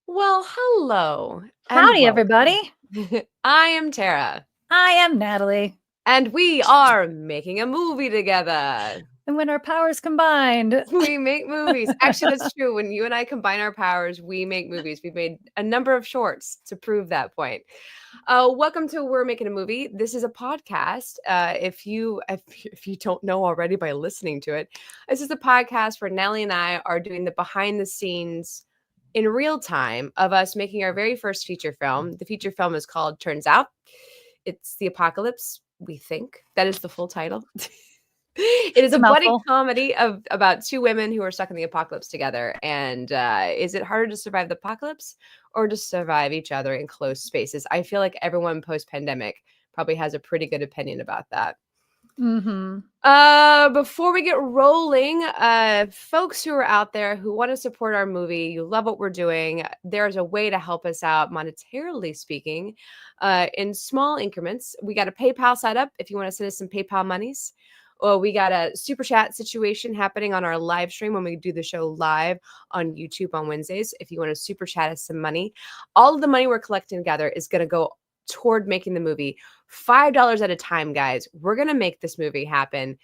Well, hello and Howdy, everybody. welcome. I am Tara, I am Natalie. and we are making a movie together. And when our powers combined, We make movies. Actually, that's true. When you and I combine our powers, we make movies. We've made a number of shorts to prove that point. Welcome to We're Making a Movie. This is a podcast. If you don't know already by listening to it, this is a podcast where Nellie and I are doing the behind the scenes in real time of us making our very first feature film. The feature film is called Turns Out. It's the Apocalypse, we think. That is the full title. It is it's a a buddy mouthful. comedy about two women who are stuck in the apocalypse together. And is it harder to survive the apocalypse or to survive each other in close spaces? I feel like everyone post-pandemic probably has a pretty good opinion about that. Mm-hmm. Before we get rolling, folks who are out there who want to support our movie, you love what we're doing, there's a way to help us out monetarily speaking, in small increments. We got a PayPal set up if you want to send us some PayPal monies. Well, we got a super chat situation happening on our live stream when we do the show live on YouTube on Wednesdays. If you want to super chat us some money, all of the money we're collecting together is going to go toward making the movie. $5 at a time, guys. We're going to make this movie happen.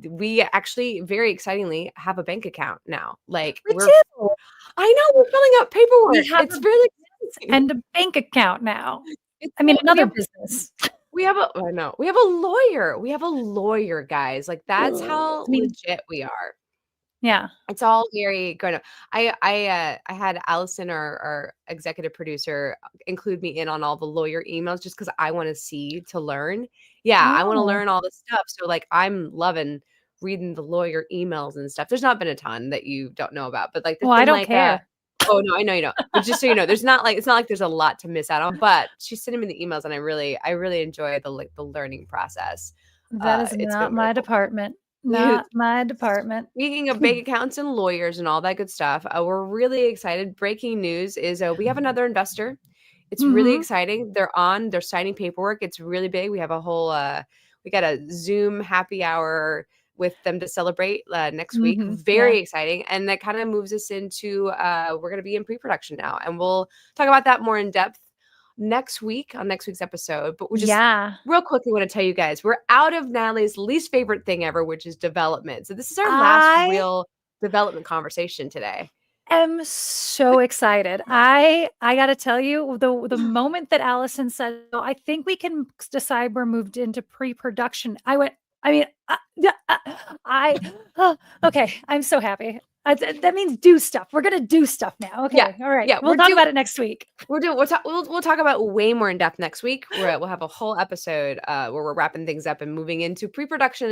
We actually, very excitingly, have a bank account now. Like We we're, do. I know we're filling out paperwork. We have It's a really business and a bank account now. it's I mean, we another have business. we have a I know we have a lawyer. We have a lawyer, guys. Like that's how I mean, legit we are. yeah. It's all very grown up. I had Allison, our executive producer, include me in on all the lawyer emails just because I want to see to learn. Yeah, I want to Oh. learn all this stuff. So like I'm loving reading the lawyer emails and stuff. There's not been a ton that you don't know about, but like there's Well, I been don't like care. oh no, I know you don't. But just so you know, there's not like it's not like there's a lot to miss out on. But she's sending me the emails, and I really enjoy the learning process. That is It's not been really my cool. department. Not my department. Speaking of bank accounts and lawyers and all that good stuff, we're really excited. Breaking news is we have another investor. It's really Mm-hmm. exciting. They're signing paperwork. It's really big. We have a whole, we got a Zoom happy hour with them to celebrate next week. Mm-hmm. Yeah. Very exciting. And that kind of moves us into, we're going to be in pre-production now. And we'll talk about that more in depth next week on next week's episode. But we just Yeah. real quickly want to tell you guys we're out of Natalie's least favorite thing ever, which is development. So this is our last I real development conversation today. am so excited. I got to tell you, the moment that Allison said, "Oh, I think we can decide we're moved into pre-production," I went. I mean, yeah, okay. I'm so happy. That means do stuff. We're gonna do stuff now. Okay, Yeah, all right. yeah, We'll talk about it next week. We'll talk about way more in depth next week. We'll have a whole episode where we're wrapping things up and moving into pre-production.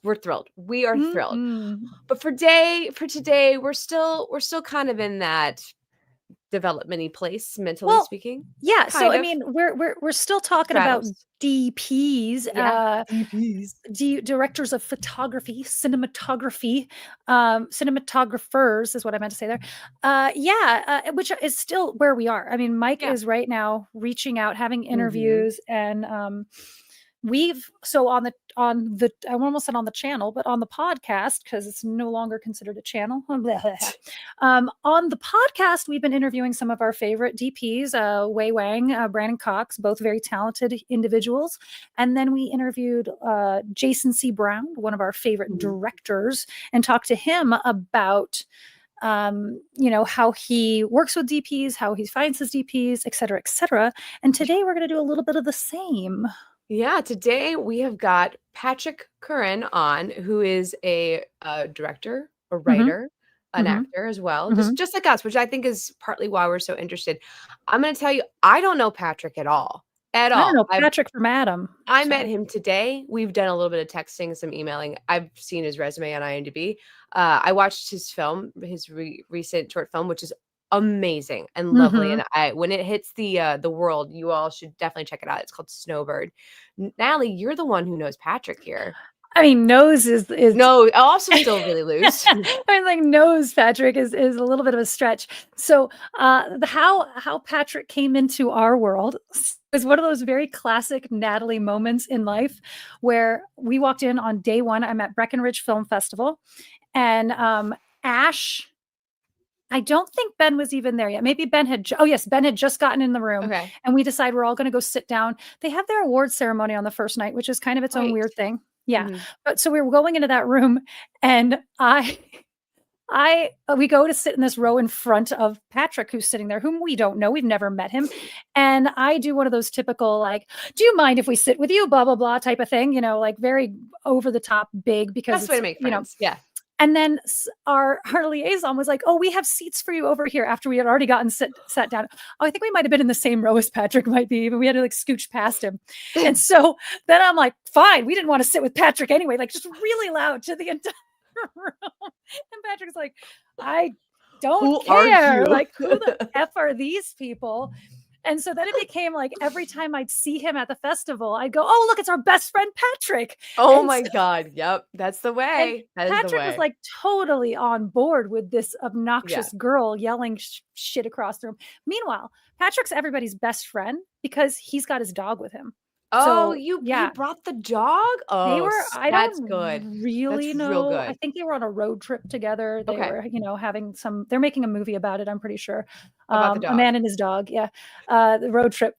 We're thrilled. We are thrilled. Mm-mm. But for today, we're still kind of in that development-y place, mentally Well, speaking. yeah. So Kind I of. mean, we're still It talking about straddles. DPs. Yeah. DPs. Directors of photography, cinematography, cinematographers is what I meant to say there. Which is still where we are. I mean, Mike Yeah. is right now reaching out, having Mhm. interviews, and we've so on the I almost said on the channel, but on the podcast, because it's no longer considered a channel. On the podcast, we've been interviewing some of our favorite DPs, Wei Wang, Brandon Cox, both very talented individuals. And then we interviewed Jason C. Brown, one of our favorite Mhm. directors, and talked to him about how he works with DPs, how he finds his DPs, et cetera, et cetera. And today we're going to do a little bit of the same. Yeah, today we have got Patrick Curran on, who is a director, a writer, an Mm-hmm. actor as well, Mm-hmm. just like us, which I think is partly why we're so interested. I'm going to tell you, I don't know Patrick at all. at I don't all. know Patrick from Adam, I met so him today. We've done a little bit of texting, some emailing. I've seen his resume on IMDb. I watched his film, his recent short film, which is amazing and lovely. Mhm. And when it hits the world, you all should definitely check it out. It's called Snowbird. Natalie, you're the one who knows Patrick here. I mean, knows is No, also still really loose. I mean, like, knows Patrick is a little bit of a stretch. So, how Patrick came into our world is one of those very classic Natalie moments in life where we walked in on day one. I'm at Breckenridge Film Festival, and Ash. I don't think Ben was even there yet. Maybe Ben had. Oh yes, Ben had just gotten in the room, Okay. and we decide we're all going to go sit down. They have their award ceremony on the first night, which is kind of its own Right. weird thing. Yeah, Mhm. but so we were going into that room, and we go to sit in this row in front of Patrick, who's sitting there, whom we don't know. We've never met him. And I do one of those typical, like, do you mind if we sit with you? Blah, blah, blah type of thing, like very over the top big because Best way it's, to make friends. Yeah. and then our liaison was like, "Oh, we have seats for you over here." After we had already gotten sat down. Oh, I think we might have been in the same row as Patrick might be, but we had to like scooch past him. And so then I'm like, "Fine." We didn't want to sit with Patrick anyway, like just really loud to the entire room. And Patrick's like, "I don't Who are care. you? Like, who the f are these people?" And so then it became like every time I'd see him at the festival, I'd go, "Oh, look, it's our best friend Patrick." Oh And my God. Yep. That's the and way. That is the Patrick was, way. like, totally on board with this Yeah. obnoxious girl yelling shit across the room. Meanwhile, Patrick's everybody's best friend because he's got his dog with him. Oh, So, he yeah, brought the dog? they Oh, were I that's don't good. That's really real know. I good. think they were on a road trip together. They Okay. were, having they're making a movie about it, I'm pretty sure. About the A dog. Man and His Dog, yeah. The road trip.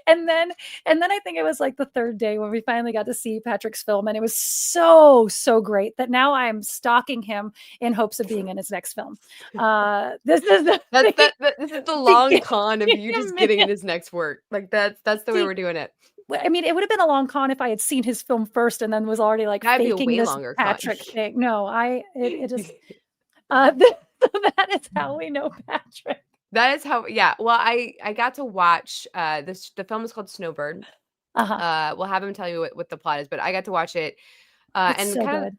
And then I think it was like the third day when we finally got to see Patrick's film, and it was so, so great that now I'm stalking him in hopes of being in his next film. This is the This is the long beginning con of you just of getting in it. his next work. Like, that's the way See, we're doing it. I mean, it would have been a long con if I had seen his film first and then was already like That'd be a faking way this longer con. Patrick thing. No, it is that is how we know Patrick. That is how, yeah. Well, I got to watch, the film is called Snowbird. Uh-huh. We'll have him tell you what the plot is, but I got to watch it, It's and so kind of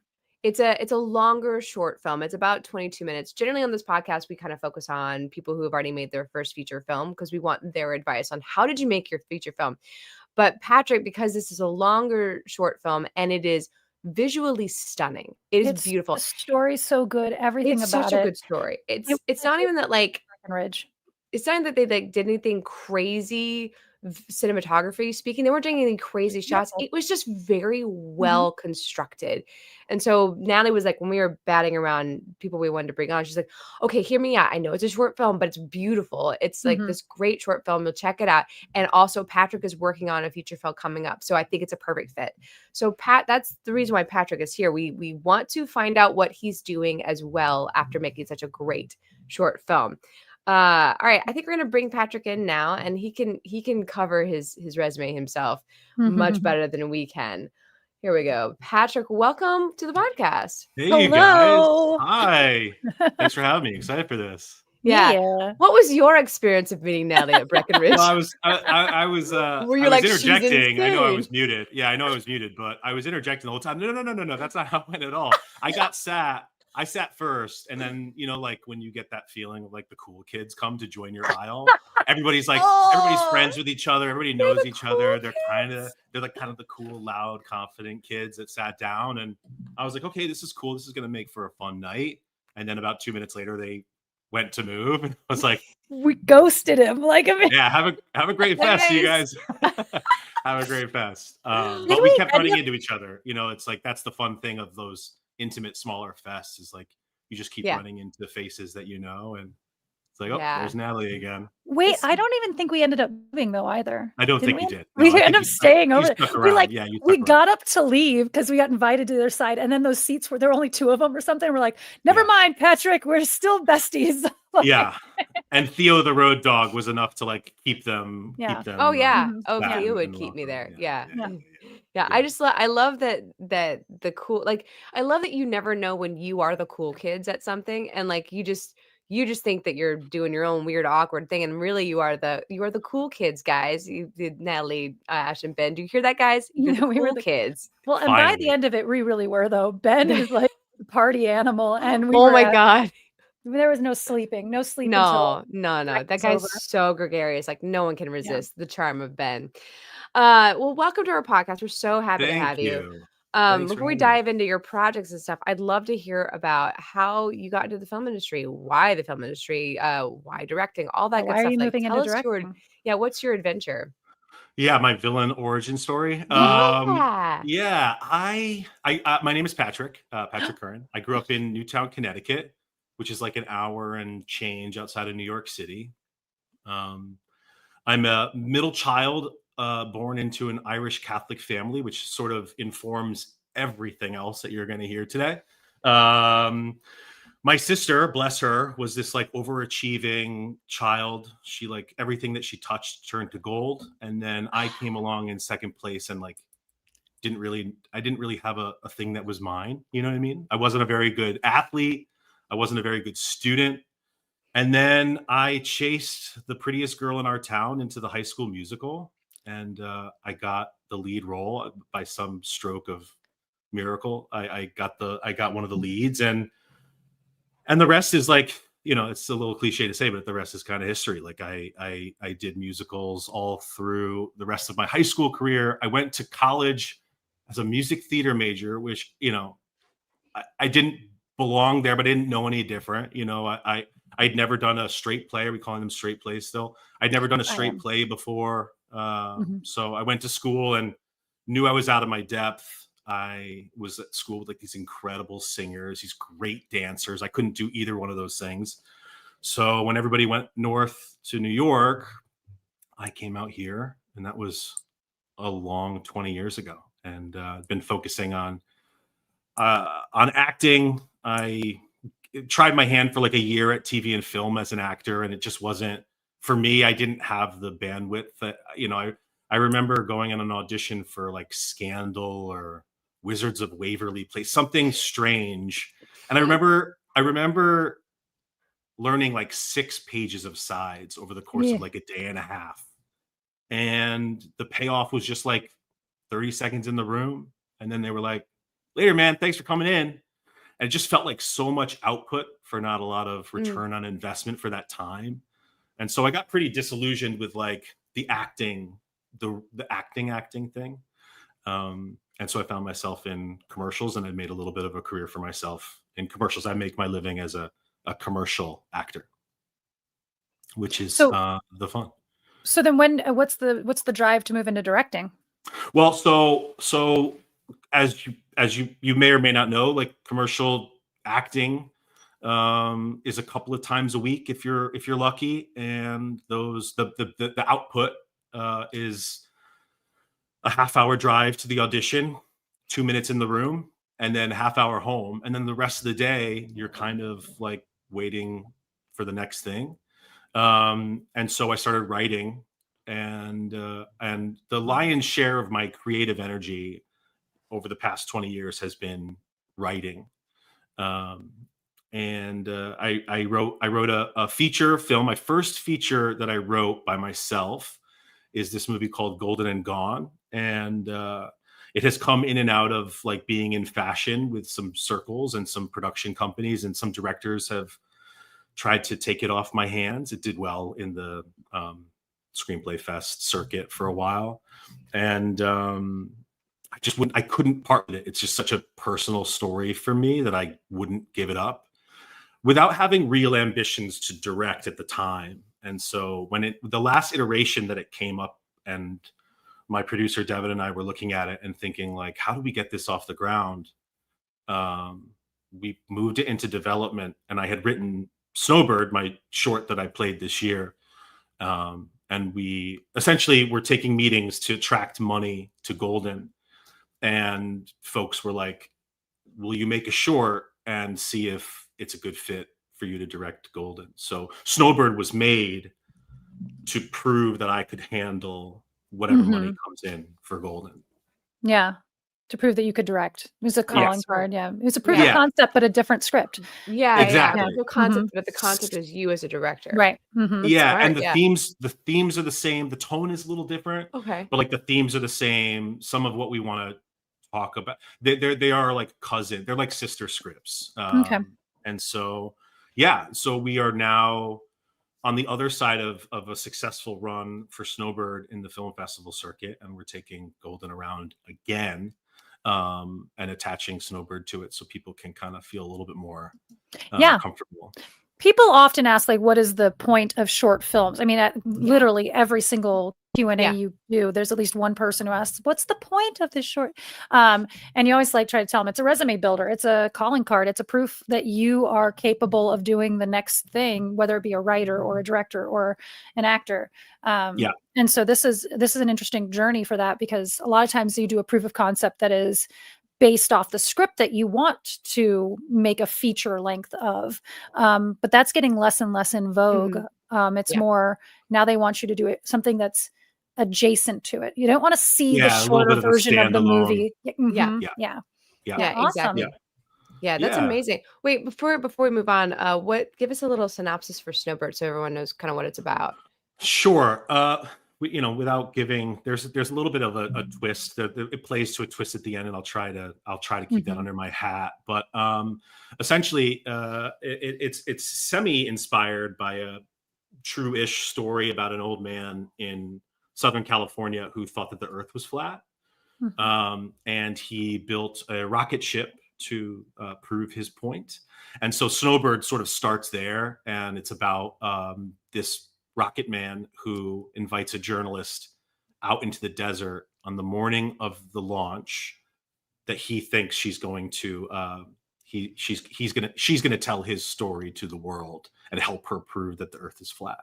good. it's a longer short film. It's about 22 minutes. Generally on this podcast, we kind of focus on people who have already made their first feature film because we want their advice on how did you make your feature film. But Patrick, because this is a longer short film and it is visually stunning. It is The beautiful. story's so good, everything It's such about a it. good story. It It's was not like even that, like, Breckenridge. it's not that they, like, did anything crazy cinematography speaking. They weren't doing any crazy shots. No. It was just very Mhm, well constructed. And so Natalie was like, when we were batting around people we wanted to bring on, she's like, okay, hear me out. I know it's a short film, but it's beautiful. It's like mhm. this great short film. You'll check it out. And also Patrick is working on a feature film coming up. So I think it's a perfect fit. So Pat, that's the reason why Patrick is here. We want to find out what he's doing as well after making such a great short film. All right, I think we're gonna bring Patrick in now, and he can cover his resume himself much better than we can. Here we go. Patrick, welcome to the podcast. Hey, you guys. Hello. Hi. Thanks for having me. Excited for this. Yeah. Yeah. What was your experience of meeting Natalie at Well, Breckenridge? I Were you was like, she's interjecting. I know I insane? was muted. Yeah, I know I was muted, but I was interjecting the whole time. No, no, no, no, no. That's not how it went at all. I sat first, and then like when you get that feeling of like the cool kids come to join your aisle, everybody's Oh, friends with each other. Everybody they're knows the each cool other. kids. They're like kind of the cool, loud, confident kids that sat down, and I was like, okay, this is cool. This is gonna make for a fun night. And then about 2 minutes later, they went to move, and I was like, We ghosted him, like, I mean, yeah, have a great Bye, fest, you guys. guys. Have a great fest. did But we we kept end running up into each other. It's like that's the fun thing of those intimate, smaller fests is like you just keep Yeah, running into faces that and it's like, oh, yeah. there's Natalie again. wait, This I don't even think we ended up moving though either. I don't Didn't think we you end did. No, we I ended think up staying you over there. stuck We, around. like Yeah, you we stuck around. got up to leave because we got invited to their side, and then those seats there were only 2 of them or something. We're like, "Never Yeah, mind, Patrick, we're still besties." Like, yeah. And Theo the road dog was enough to like yeah. keep Oh them yeah. Mhm. Oh, Yeah. Theo in would the keep me locker room. there. Yeah, Yeah. yeah, Yeah. Yeah, yeah, I love that the cool, like, I love that you never know when you are the cool kids at something, and like you you just think that you're doing your own weird, awkward thing, and really you are the cool kids, guys. You did Natalie, Ash, and Ben. Do you hear that, guys? You're the We were cool the kids. Well, and by the Finally. end of it, we really were though. Ben is like the party animal, and we Oh were my at god. there was no sleeping, no sleep until No, no, no. act That was guy's over. so gregarious. Like no one can Yeah. resist the charm of Ben. Well, welcome to our podcast. We're so happy to have Thank you. you. Thanks for Before we having me. dive into your projects and stuff, I'd love to hear about how you got into the film industry, why the film industry, why directing, all that good Why are stuff. you Like moving tell into us directing? what's your adventure? Yeah, my villain origin story. Yeah. Yeah, my name is Patrick, Patrick Curran. I grew up in Newtown, Connecticut, which is like an hour and change outside of New York City. Um, I'm a middle child, born into an Irish Catholic family, which sort of informs everything else that you're going to hear today. Um, my sister, bless her, was this like overachieving child. She like everything that she touched turned to gold. And then I came along in second place and like I didn't really have a thing that was mine. You know what I mean? I wasn't a very good athlete. I wasn't a very good student. And then I chased the prettiest girl in our town into the High School Musical, and I got the lead role by some stroke of miracle. I got one of the leads, and the rest is like, you know, it's a little cliche to say, but the rest is kind of history. Like I did musicals all through the rest of my high school career. I went to college as a music theater major, which, you know, I didn't belong there, but I didn't know any different. You know, I'd never done a straight play. Are we calling them straight plays still? I'd never done a I straight am. play before. Mhm. So I went to school and knew I was out of my depth. I was at school with like these incredible singers, these great dancers. I couldn't do either one of those things. So when everybody went north to New York, I came out here, and that was a long 20 years ago. And I've been focusing on acting. I tried my hand for like a year at TV and film as an actor, and it just wasn't for me. I didn't have the bandwidth that, you know, I remember going on an audition for like Scandal or Wizards of Waverly Place, something strange. And I remember learning like 6 pages of sides over the course Yeah. of like a day and a half. And the payoff was just like 30 seconds in the room. And then they were like, later, man, thanks for coming in. And it just felt like so much output for not a lot of Mm. return on investment for that time. And so I got pretty disillusioned with like the acting, the acting thing. And so I found myself in commercials, and I made a little bit of a career for myself in commercials. I make my living as a commercial actor, which is So the fun. so then when what's the drive to move into directing? Well, so as you may or may not know, like commercial acting is a couple of times a week if you're lucky, and those the output is a half-hour drive to the audition, 2 minutes in the room, and then half-hour home, and then the rest of the day you're kind of like waiting for the next thing. And so I started writing, and the lion's share of my creative energy over the past 20 years has been writing. Um, and I wrote a feature film. My first feature that I wrote by myself is this movie called Golden and Gone, and it has come in and out of like being in fashion with some circles and some production companies, and some directors have tried to take it off my hands. It did well in the Screenplay Fest circuit for a while, and I couldn't part with it. It's just such a personal story for me that I wouldn't give it up without having real ambitions to direct at the time. And so the last iteration that it came up, and my producer Devin and I were looking at it and thinking like, how do we get this off the ground? We moved it into development, and I had written Snowbird, my short that I played this year. And we essentially were taking meetings to attract money to Golden. And folks were like, will you make a short and see if it's a good fit for you to direct Golden? So Snowbird was made to prove that I could handle whatever money Mhm. comes in for Golden. Yeah. to prove that you could direct. It was a calling Yes. card. Yeah. It was a proof of Yeah. concept, but a different script. Yeah, Exactly. There's no concept, but the concept is you as a director. Right. Mm-hmm. That's Yeah, smart. and the themes are the same. The tone is a little different, Okay. but like the themes are the same. Some of what we want to talk about, they are like cousin. They're like sister scripts. Okay. And so yeah, so we are now on the other side of a successful run for Snowbird in the film festival circuit, and we're taking Golden around again, and attaching Snowbird to it so people can kind of feel a little bit more comfortable. People often ask, like, what is the point of short films? I mean, at literally every single Q&A you do, there's at least one person who asks, what's the point of this short? And you always like try to tell them it's a resume builder. It's a calling card. It's a proof that you are capable of doing the next thing, whether it be a writer or a director or an actor. And so this is an interesting journey for that, because a lot of times you do a proof of concept that is based off the script that you want to make a feature length of. But that's getting less and less in vogue. It's more, now they want you to do it something that's adjacent to it. You don't want to see the shorter version of the movie. Yeah, Awesome. exactly. Yeah, that's amazing. Wait, before we move on, give us a little synopsis for Snowbird so everyone knows kind of what it's about. Sure. Without giving, there's a little bit of a twist. It plays to a twist at the end, and I'll try to keep that under my hat. But essentially, it's semi-inspired by a true-ish story about an old man in Southern California who thought that the Earth was flat, and he built a rocket ship to prove his point. And so Snowbird sort of starts there, and it's about this rocket man who invites a journalist out into the desert on the morning of the launch that he thinks she's going to she's gonna tell his story to the world and help her prove that the Earth is flat.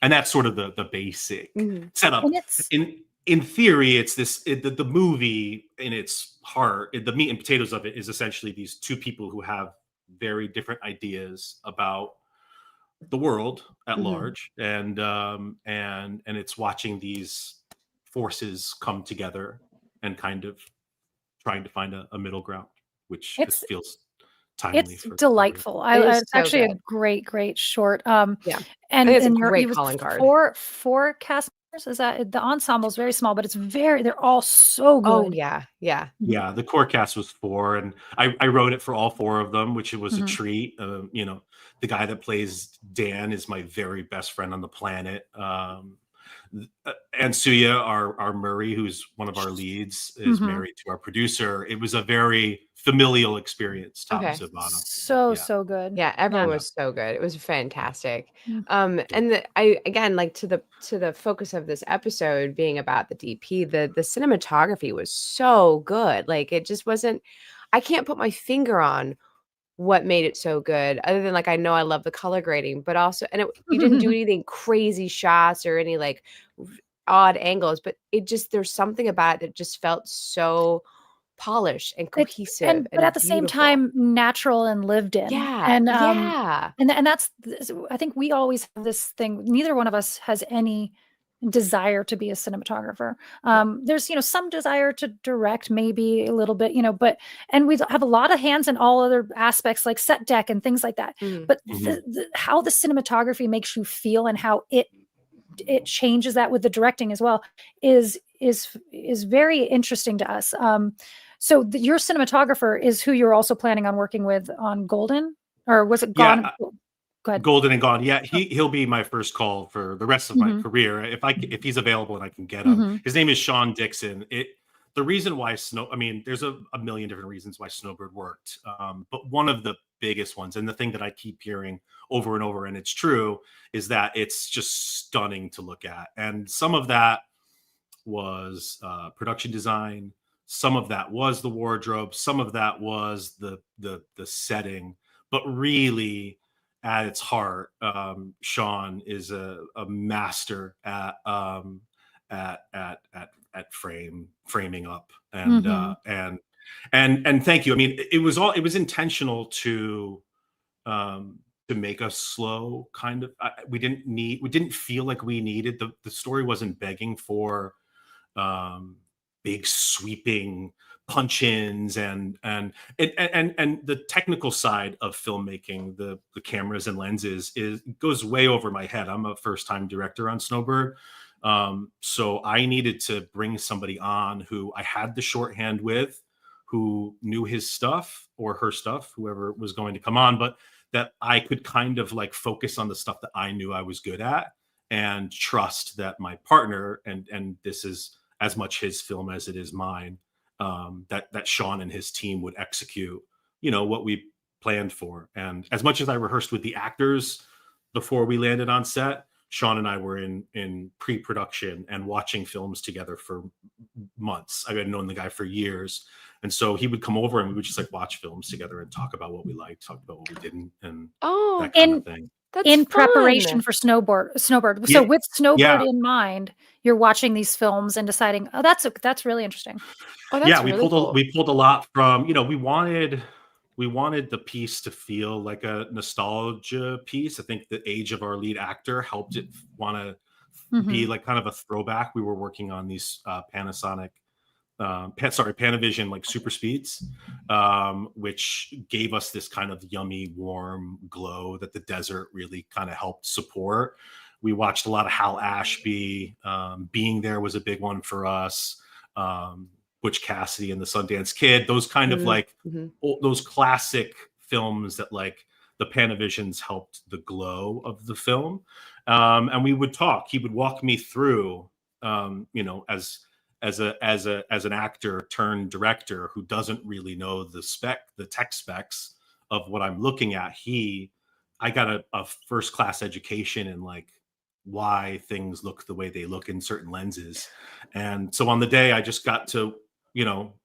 And that's sort of the basic setup. In theory, it's the movie in its heart, the meat and potatoes of it is essentially these two people who have very different ideas about the world at large, and it's watching these forces come together and kind of trying to find a middle ground, which feels timely. It's delightful. It's actually a great short. And it's a great calling card. Four cast members. Is that the ensemble is very small, but they're all so good. Oh yeah. The core cast was 4, and I wrote it for all 4 of them, which was a treat. The guy that plays Dan is my very best friend on the planet. And Suya, our Murray, who's one of our leads, is married to our producer. It was a very familial experience, top to bottom. So good. Yeah, everyone was so good. It was fantastic. And again, like to the focus of this episode being about the DP, the cinematography was so good. Like it just wasn't. I can't put my finger on what made it so good, other than like I know I love the color grading, but also you didn't do anything crazy shots or any like odd angles, but it just there's something about it that just felt so polished and cohesive, but at the same time natural and lived in. And that's, I think we always have this thing. Neither one of us has any desire to be a cinematographer. There's some desire to direct, maybe a little bit, and we have a lot of hands in all other aspects like set deck and things like that. But how the cinematography makes you feel and how it changes that with the directing as well is very interesting to us. So your cinematographer is who you're also planning on working with on Golden, or was it Gone? Go ahead. Golden and Gone. Yeah, he'll be my first call for the rest of my career if he's available and I can get him. His name is Sean Dixon. The reason why there's a million different reasons why Snowbird worked, but one of the biggest ones, and the thing that I keep hearing over and over, and it's true, is that it's just stunning to look at. And some of that was production design, some of that was the wardrobe, some of that was the setting, but really, at its heart, Sean is a master at framing up, and thank you. I mean, it was intentional to make us slow. Kind of, we didn't feel like we needed the story wasn't begging for big sweeping punch-ins and the technical side of filmmaking, the cameras and lenses goes way over my head. I'm a first-time director on Snowbird. So I needed to bring somebody on who I had the shorthand with, who knew his stuff or her stuff, whoever was going to come on, but that I could kind of like focus on the stuff that I knew I was good at and trust that my partner, and this is as much his film as it is mine, that Sean and his team would execute, what we planned for. And as much as I rehearsed with the actors before we landed on set, Sean and I were in pre-production and watching films together for months. I had known the guy for years. And so he would come over and we would just like watch films together and talk about what we liked, talk about what we didn't, and that kind of thing. That's in fun. preparation for Snowbird. Yeah, So with Snowbird yeah. in mind, you're watching these films and deciding, oh, that's really interesting. Oh, that's we really cool. we pulled a lot from, we wanted the piece to feel like a nostalgia piece. I think the age of our lead actor helped it want to be like kind of a throwback. We were working on these Panavision like super speeds, which gave us this kind of yummy, warm glow that the desert really kind of helped support. We watched a lot of Hal Ashby. Being There was a big one for us. Butch Cassidy and the Sundance Kid, those kind of like those classic films that like the Panavisions helped the glow of the film. And we would talk. He would walk me through, as an actor turned director who doesn't really know the tech specs of what I'm looking at. I got a first class education in like why things look the way they look in certain lenses. And so on the day I just got to,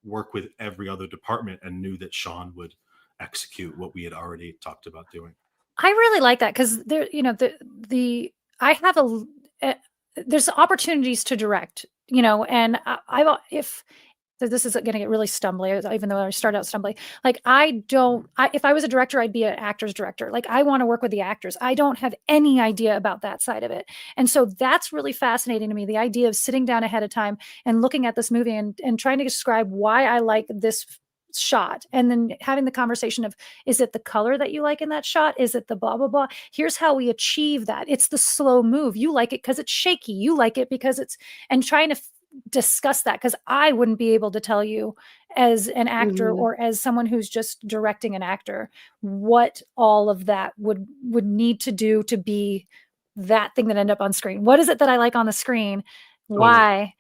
work with every other department and knew that Sean would execute what we had already talked about doing. I really like that because there, I have there's opportunities to direct, and if this is going to get really stumbly, even though I started out stumbly. Like if I was a director, I'd be an actor's director. Like I want to work with the actors. I don't have any idea about that side of it. And so that's really fascinating to me. The idea of sitting down ahead of time and looking at this movie and trying to describe why I like this shot, and then having the conversation of, is it the color that you like in that shot? Is it the blah, blah, blah? Here's how we achieve that. It's the slow move. You like it because it's shaky. You like it because and trying to discuss that, because I wouldn't be able to tell you as an actor or as someone who's just directing an actor what all of that would need to do to be that thing that ended up on screen. What is it that I like on the screen? Why?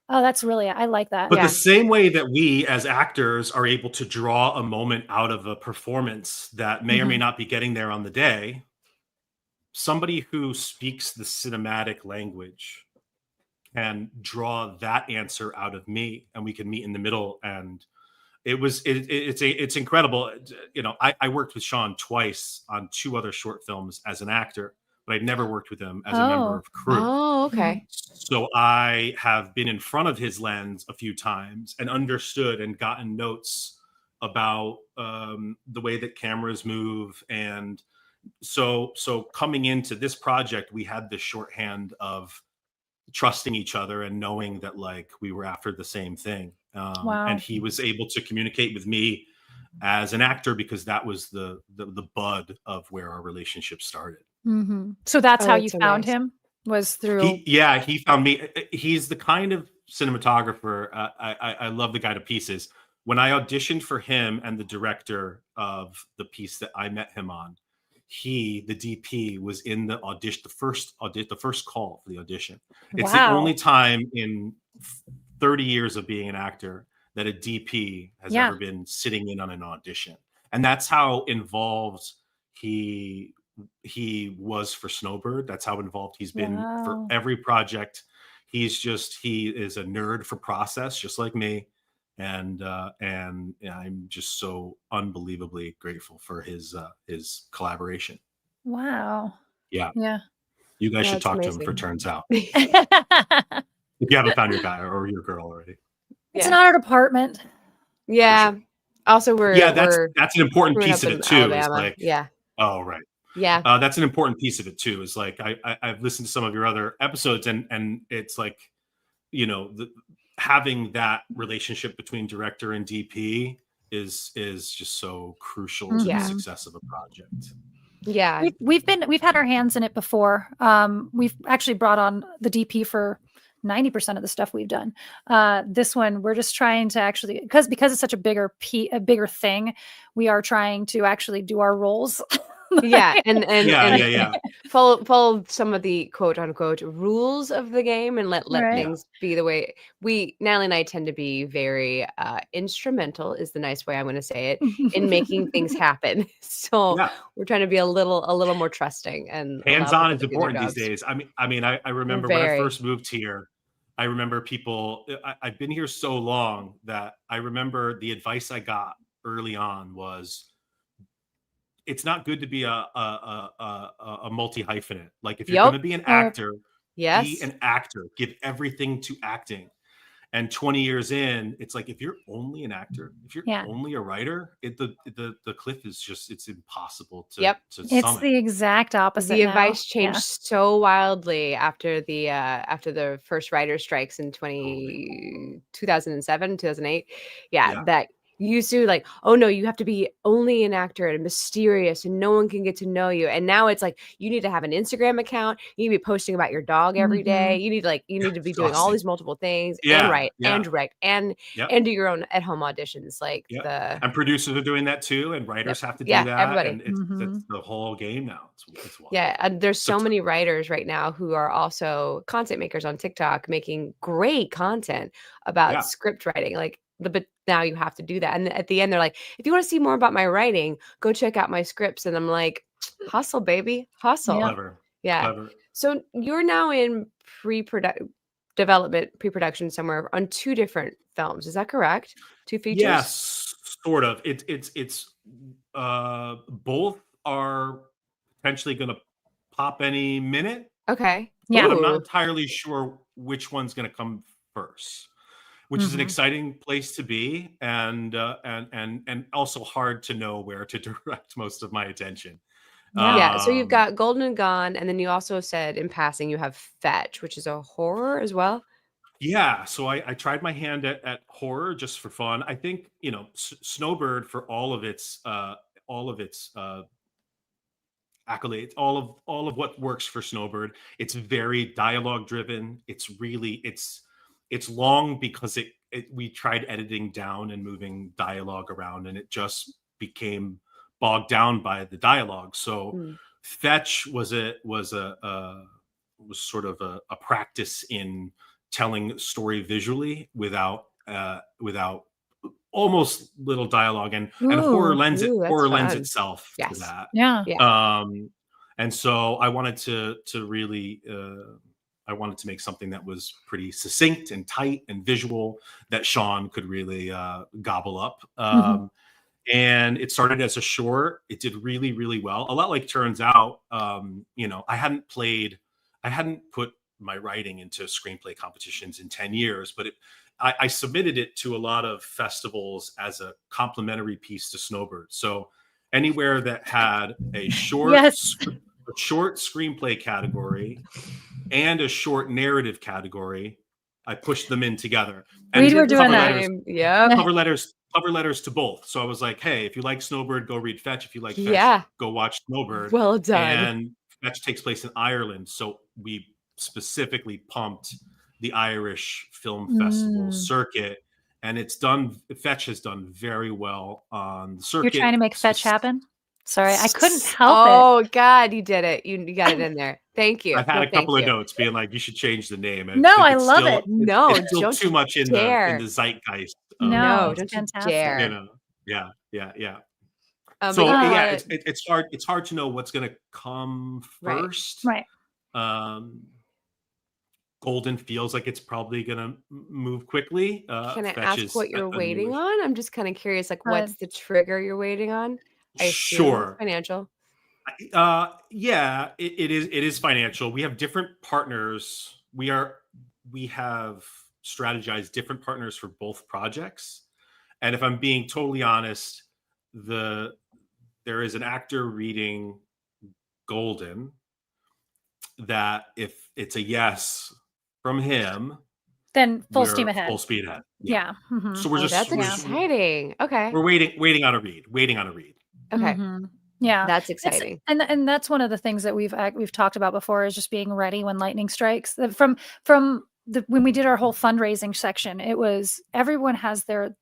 Oh, that's really, I like that. But the same way that we as actors are able to draw a moment out of a performance that may or may not be getting there on the day, somebody who speaks the cinematic language can draw that answer out of me, and we can meet in the middle. And it's incredible. I worked with Sean twice on 2 other short films as an actor, but I'd never worked with him as a member of crew. Oh, okay. So I have been in front of his lens a few times and understood and gotten notes about the way that cameras move. And so coming into this project, we had this shorthand of trusting each other and knowing that like we were after the same thing. And he was able to communicate with me as an actor because that was the bud of where our relationship started. So that's how you found him, was through. He found me. He's the kind of cinematographer. I love the guy to pieces. When I auditioned for him and the director of the piece that I met him on, the DP was in the audition, the first call for the audition. It's the only time in 30 years of being an actor that a DP has ever been sitting in on an audition. And that's how involved he was for Snowbird. That's how involved he's been for every project. He is a nerd for process, just like me. And I'm just so unbelievably grateful for his collaboration. Wow. Yeah. Yeah. You guys should talk to him for Turns Out. If you haven't found your guy or your girl already. It's not our department. Yeah. Sure. Also, that's an important piece of it too. Alabama. It's like, oh, right. Yeah. That's an important piece of it too. Is like I've listened to some of your other episodes, and it's like, having that relationship between director and DP is just so crucial to the Yeah. success of a project. Yeah. We've had our hands in it before. We've actually brought on the DP for 90% of the stuff we've done. This one, we're just trying to actually, because it's such a bigger thing, we are trying to actually do our roles. Yeah, and Yeah. follow some of the quote unquote rules of the game and let Right. things be the way Natalie and I tend to be very instrumental is the nice way I'm going to say it in making things happen. So Yeah. we're trying to be a little more trusting and allow Hands-on people is to do their important these jobs. days. I remember when I first moved here, I remember people, I've been here so long that I remember the advice I got early on was, it's not good to be a multi-hyphenate. Like if you're going Yep. to be an actor, be Yes. an actor, give everything to acting. And 20 years in, it's like, if you're only an actor, if you're Yeah. only a writer, the cliff is just, it's impossible to Yep. It's summit. the exact opposite. The now. advice changed Yeah. so wildly after the first writer strikes in 2007, 2008. Yeah, that used to like, oh no, you have to be only an actor and mysterious and no one can get to know you. And now it's like, you need to have an Instagram account. You need to be posting about your dog every day. You need to be doing all these multiple things and write and direct and do your own at-home auditions. Like and producers are doing that too, and writers have to do that. Everybody. And it's the whole game now. It's wild. Yeah, and there's so many writers right now who are also content makers on TikTok making great content about script writing. Like, but now you have to do that. And at the end, they're like, if you want to see more about my writing, go check out my scripts. And I'm like, hustle, baby, hustle. Clever. Yeah. Clever. So you're now in pre-production somewhere on 2 different films. Is that correct? 2 features? Yes, sort of. It's both are potentially going to pop any minute. Okay. Yeah. But I'm not entirely sure which one's going to come first, which is an exciting place to be, and also hard to know where to direct most of my attention. Yeah, so you've got Golden and Gone, and then you also said in passing you have Fetch, which is a horror as well. Yeah, so I tried my hand at horror just for fun. I think, Snowbird, for all of its accolades, all of what works for Snowbird, it's very dialogue driven. It's really it's long because we tried editing down and moving dialogue around, and it just became bogged down by the dialogue. So Fetch was sort of a practice in telling story visually without almost little dialogue, and horror lends itself to that. And so I wanted to really I wanted to make something that was pretty succinct and tight and visual that Sean could really gobble up. And it started as a short. It did really, really well. A lot like Turns Out. I hadn't put my writing into screenplay competitions in 10 years, but I submitted it to a lot of festivals as a complimentary piece to Snowbird. So anywhere that had a short screenplay category and a short narrative category, I pushed them in together. And we were doing cover letters to both. So I was like, hey, if you like Snowbird, go read Fetch. If you like Fetch, go watch Snowbird. Well done. And Fetch takes place in Ireland, so we specifically pumped the Irish Film Festival circuit, and Fetch has done very well on the circuit. You're trying to make Fetch happen? Sorry, I couldn't help it. Oh God, you did it. You got it in there. Thank you. I've had a couple of notes being like, you should change the name. No, I love it. No, it's still too much in the zeitgeist. No, don't fantastic. you dare. Yeah. So it's hard to know what's going to come first. Right. Golden feels like it's probably going to move quickly. Can I ask what you're waiting on? I'm just kind of curious, like what's the trigger you're waiting on? Sure. Financial. Yeah, it is financial. We have different partners. We have strategized different partners for both projects. And if I'm being totally honest, there is an actor reading Golden that if it's a yes from him, then full steam we're ahead. full speed ahead. Yeah. So we're Oh, just that's exciting. Okay. we're waiting on a read. Okay. Yeah, That's it's exciting. and that's one of the things that we've talked about before is just being ready when lightning strikes. From when we did our whole fundraising section, it was everyone has their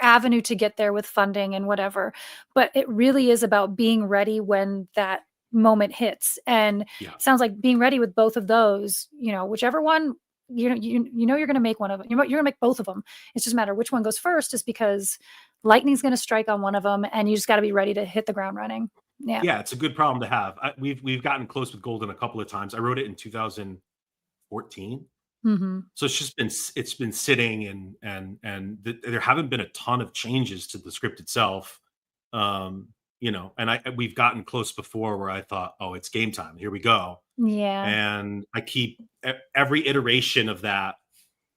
avenue to get there with funding and whatever, but it really is about being ready when that moment hits. And Yeah. it sounds like being ready with both of those, whichever one, you're going to make one of them. You're going to make both of them. It's just a matter of which one goes first, is because lightning's going to strike on one of them and you just got to be ready to hit the ground running. Yeah, it's a good problem to have. We've gotten close with Golden a couple of times. I wrote it in 2014. So it's been sitting and there haven't been a ton of changes to the script itself. And we've gotten close before where I thought, oh, it's game time. Here we go. Yeah. And I keep every iteration of that.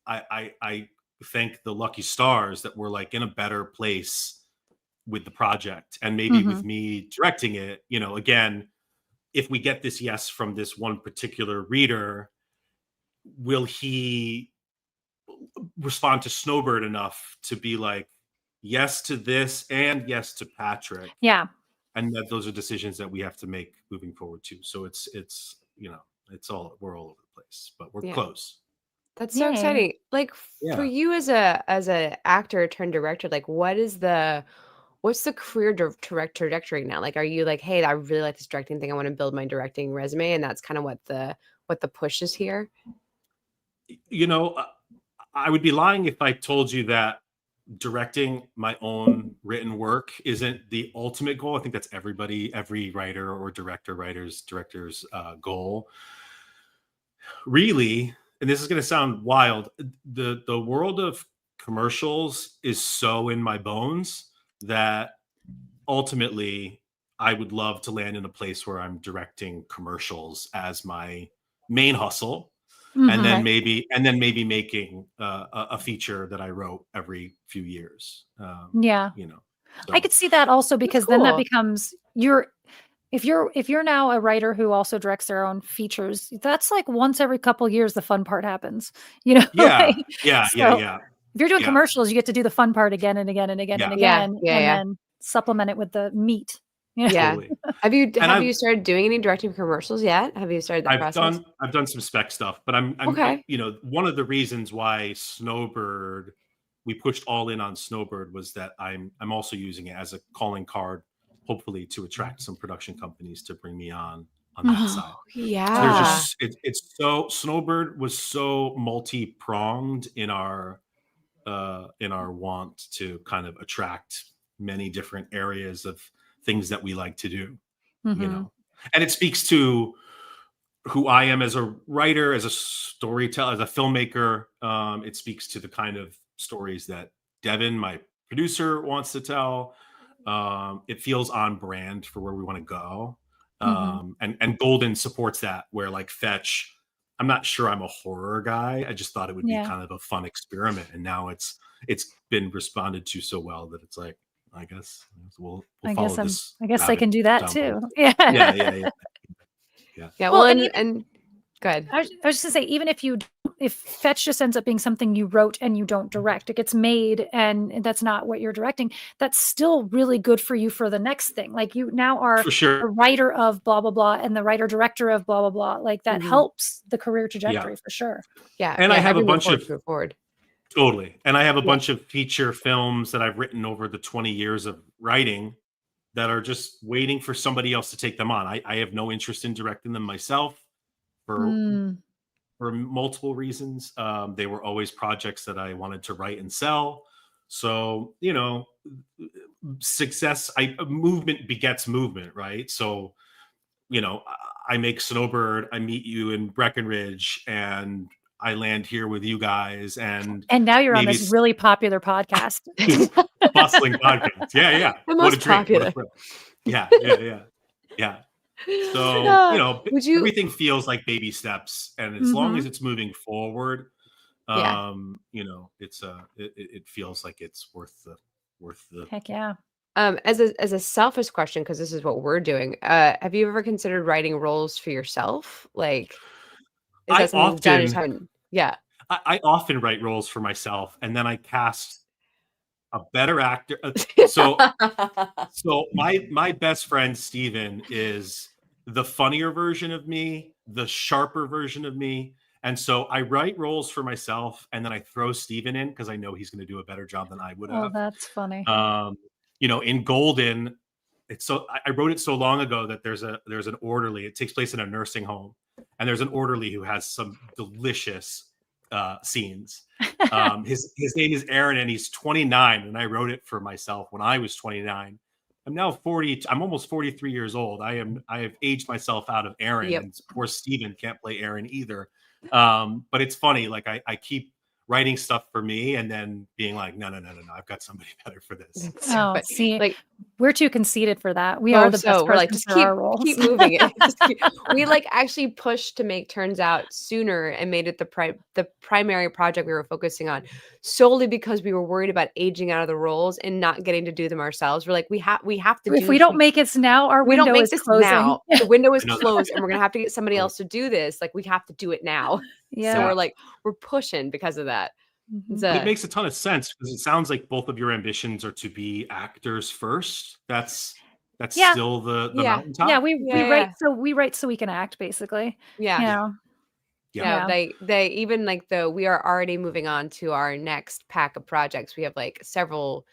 I thank the lucky stars that we're like in a better place with the project, and maybe with me directing it, again, if we get this yes from this one particular reader, will he respond to Snowbird enough to be like yes to this and yes to Patrick? Yeah. And that those are decisions that we have to make moving forward too. So we're all over the place, but we're close. That's so exciting. Like for you as a actor turned director, like what's the career trajectory now? Like, are you like, hey, I really like this directing thing. I want to build my directing resume, and that's kind of what the push is here. I would be lying if I told you that directing my own written work isn't the ultimate goal. I think that's every writer or director's goal. Really, and this is going to sound wild, the world of commercials is so in my bones that ultimately I would love to land in a place where I'm directing commercials as my main hustle. And then maybe making a feature that I wrote every few years. So. I could see that also, because then that becomes if you're now a writer who also directs their own features, that's like once every couple years the fun part happens. Yeah. If you're doing commercials, you get to do the fun part again and again and again and again, then supplement it with the meat. Yeah. Totally. Have you started doing any directing commercials yet? Have you started that process? I've done some spec stuff, but I'm okay. One of the reasons why Snowbird, we pushed all in on Snowbird, was that I'm also using it as a calling card, hopefully to attract some production companies to bring me on that side. Yeah. So it's so Snowbird was so multi-pronged in our want to kind of attract many different areas of things that we like to do, and it speaks to who I am as a writer, as a storyteller, as a filmmaker. It speaks to the kind of stories that Devin, my producer, wants to tell. It feels on brand for where we want to go. And Golden supports that, where like Fetch, I'm not sure I'm a horror guy. I just thought it would be kind of a fun experiment. And now it's been responded to so well that it's like, I guess we'll follow this. I guess I can do that too. Yeah. Well, and good. I was just gonna say, even if Fetch just ends up being something you wrote and you don't direct, it gets made and that's not what you're directing, that's still really good for you for the next thing. Like, you now are the writer of blah blah blah and the writer director of blah blah blah. Like, that helps the career trajectory for sure. Yeah. And I have a bunch of forward. Totally. And I have a bunch of feature films that I've written over the 20 years of writing that are just waiting for somebody else to take them on. I have no interest in directing them myself for multiple reasons. They were always projects that I wanted to write and sell. So, success, movement begets movement, right? So, I make Snowbird, I meet you in Breckenridge, and I land here with you guys, and now you're on this really popular podcast. Bustling podcast. Yeah. The most popular. Yeah. So, everything feels like baby steps, and as long as it's moving forward, it feels like it's worth the heck yeah. As a selfish question, because this is what we're doing, have you ever considered writing roles for yourself? Like, is that something you've done? Yeah. I often write roles for myself, and then I cast a better actor. So my best friend Steven is the funnier version of me, the sharper version of me. And so I write roles for myself, and then I throw Steven in because I know he's going to do a better job than I would Oh, have. that's funny. In Golden, I wrote it so long ago that there's an orderly. It takes place in a nursing home, and there's an orderly who has some delicious scenes. His name is Aaron, and he's 29, and I wrote it for myself when I was 29. I'm now 40. I'm almost 43 years old. I have aged myself out of Aaron, Yep. and poor Steven can't play Aaron either. But it's funny. Like I keep writing stuff for me and then being like, no, I've got somebody better for this. Oh, see, like, we're too conceited for that. We are the best we're like, person just for our roles. keep moving it. We like actually pushed to make Turns Out sooner and made it the primary project we were focusing on, solely because we were worried about aging out of the roles and not getting to do them ourselves. We're like, we have to If we don't make it now, our we don't window make is this closing. now. The window is I know that. closed, and we're gonna have to get somebody else to do this. Like, we have to do it now. Yeah. So we're pushing because of that. Mhm. But it makes a ton of sense because it sounds like both of your ambitions are to be actors first. That's Yeah. still the Yeah. mountaintop. Yeah, we write Yeah. we write so we can act, basically. Yeah. Yeah. Yeah. No, they even like we are already moving on to our next pack of projects. We have like several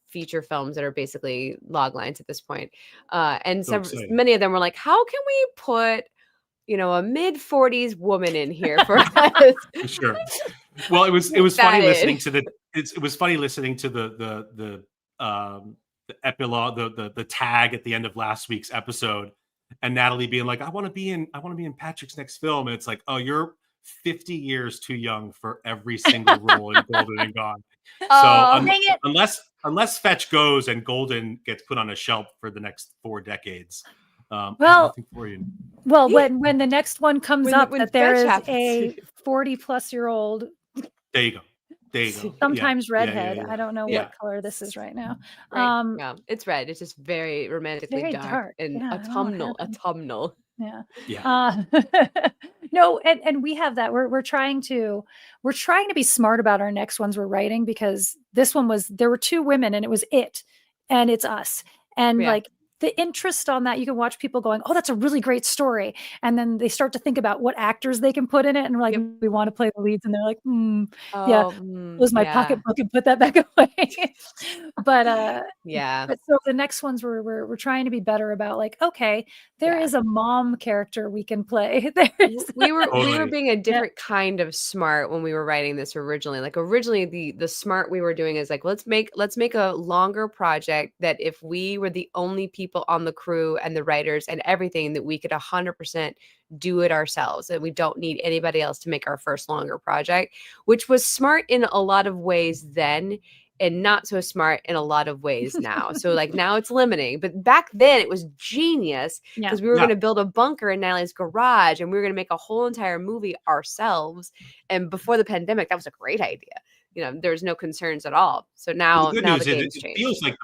feature films that are basically log lines at this point. And So exciting. many of them were like, how can we put, a mid-40s woman in here for us? For sure. Well, it was funny listening to the epilogue, the tag at the end of last week's episode, and Natalie being like, I want to be in Patrick's next film. And it's like, oh, you're 50 years too young for every single role in Golden and Gone. Oh, So dang it. unless Fetch goes and Golden gets put on a shelf for the next 4 decades, I have Well, nothing for you. Well, when the next one comes When up, when that there Fetch is happens. a 40-plus-year-old, There you go. sometimes Yeah, redhead. yeah. I don't know Yeah. what color this is right now. Right. Yeah, it's red. It's just very romantically Very dark, dark. and Yeah, I don't know what happened. autumnal. Yeah. Yeah. No, and we have that. We're trying to be smart about our next ones we're writing, because this one there were 2 women and it was it, and it's us. And Yeah. like the interest on that, you can watch people going, oh, that's a really great story. And then they start to think about what actors they can put in it. And we're like, Yep. we want to play the leads. And they're like, yeah, Oh, close my yeah. pocketbook and put that back away. But Yeah. but so the next ones we're trying to be better about, like, okay, there Yeah. is a mom character we can play. We were Totally. being a different kind of smart when we were writing this originally. Like, originally the smart we were doing is like, let's make a longer project that if we were the only people on the crew and the writers and everything, that we could 100% do it ourselves, and we don't need anybody else to make our first longer project, which was smart in a lot of ways then, and not so smart in a lot of ways now. So like now it's limiting, but back then it was genius, because we were Yeah. going to build a bunker in Natalie's garage, and we were going to make a whole entire movie ourselves. And before the pandemic, that was a great idea. There's no concerns at all. So now, The good now news the is game's it changed. feels like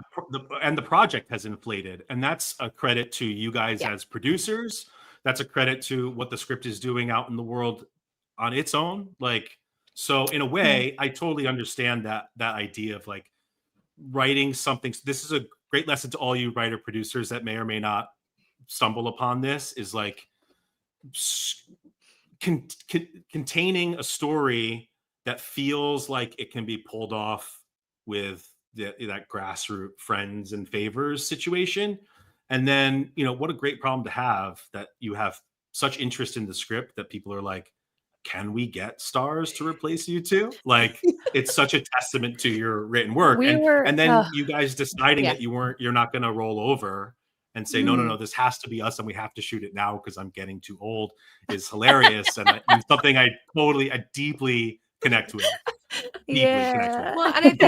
the project has inflated, and that's a credit to you guys Yeah. as producers. That's a credit to what the script is doing out in the world on its own. Like, so in a way, I totally understand that idea of like writing something. This is a great lesson to all you writer producers that may or may not stumble upon this, is like containing a story that feels like it can be pulled off with that grassroots friends and favors situation. And then, what a great problem to have, that you have such interest in the script that people are like, can we get stars to replace you two? Like, it's such a testament to your written work. And then you guys deciding Yeah. that you're not going to roll over and say, no, this has to be us and we have to shoot it now because I'm getting too old, is hilarious. and something I deeply connect with. Yeah. Well, and I think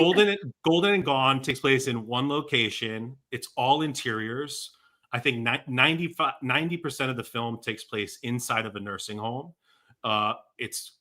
Golden and Gone takes place in one location. It's all interiors. I think 90% of the film takes place inside of a nursing home. It's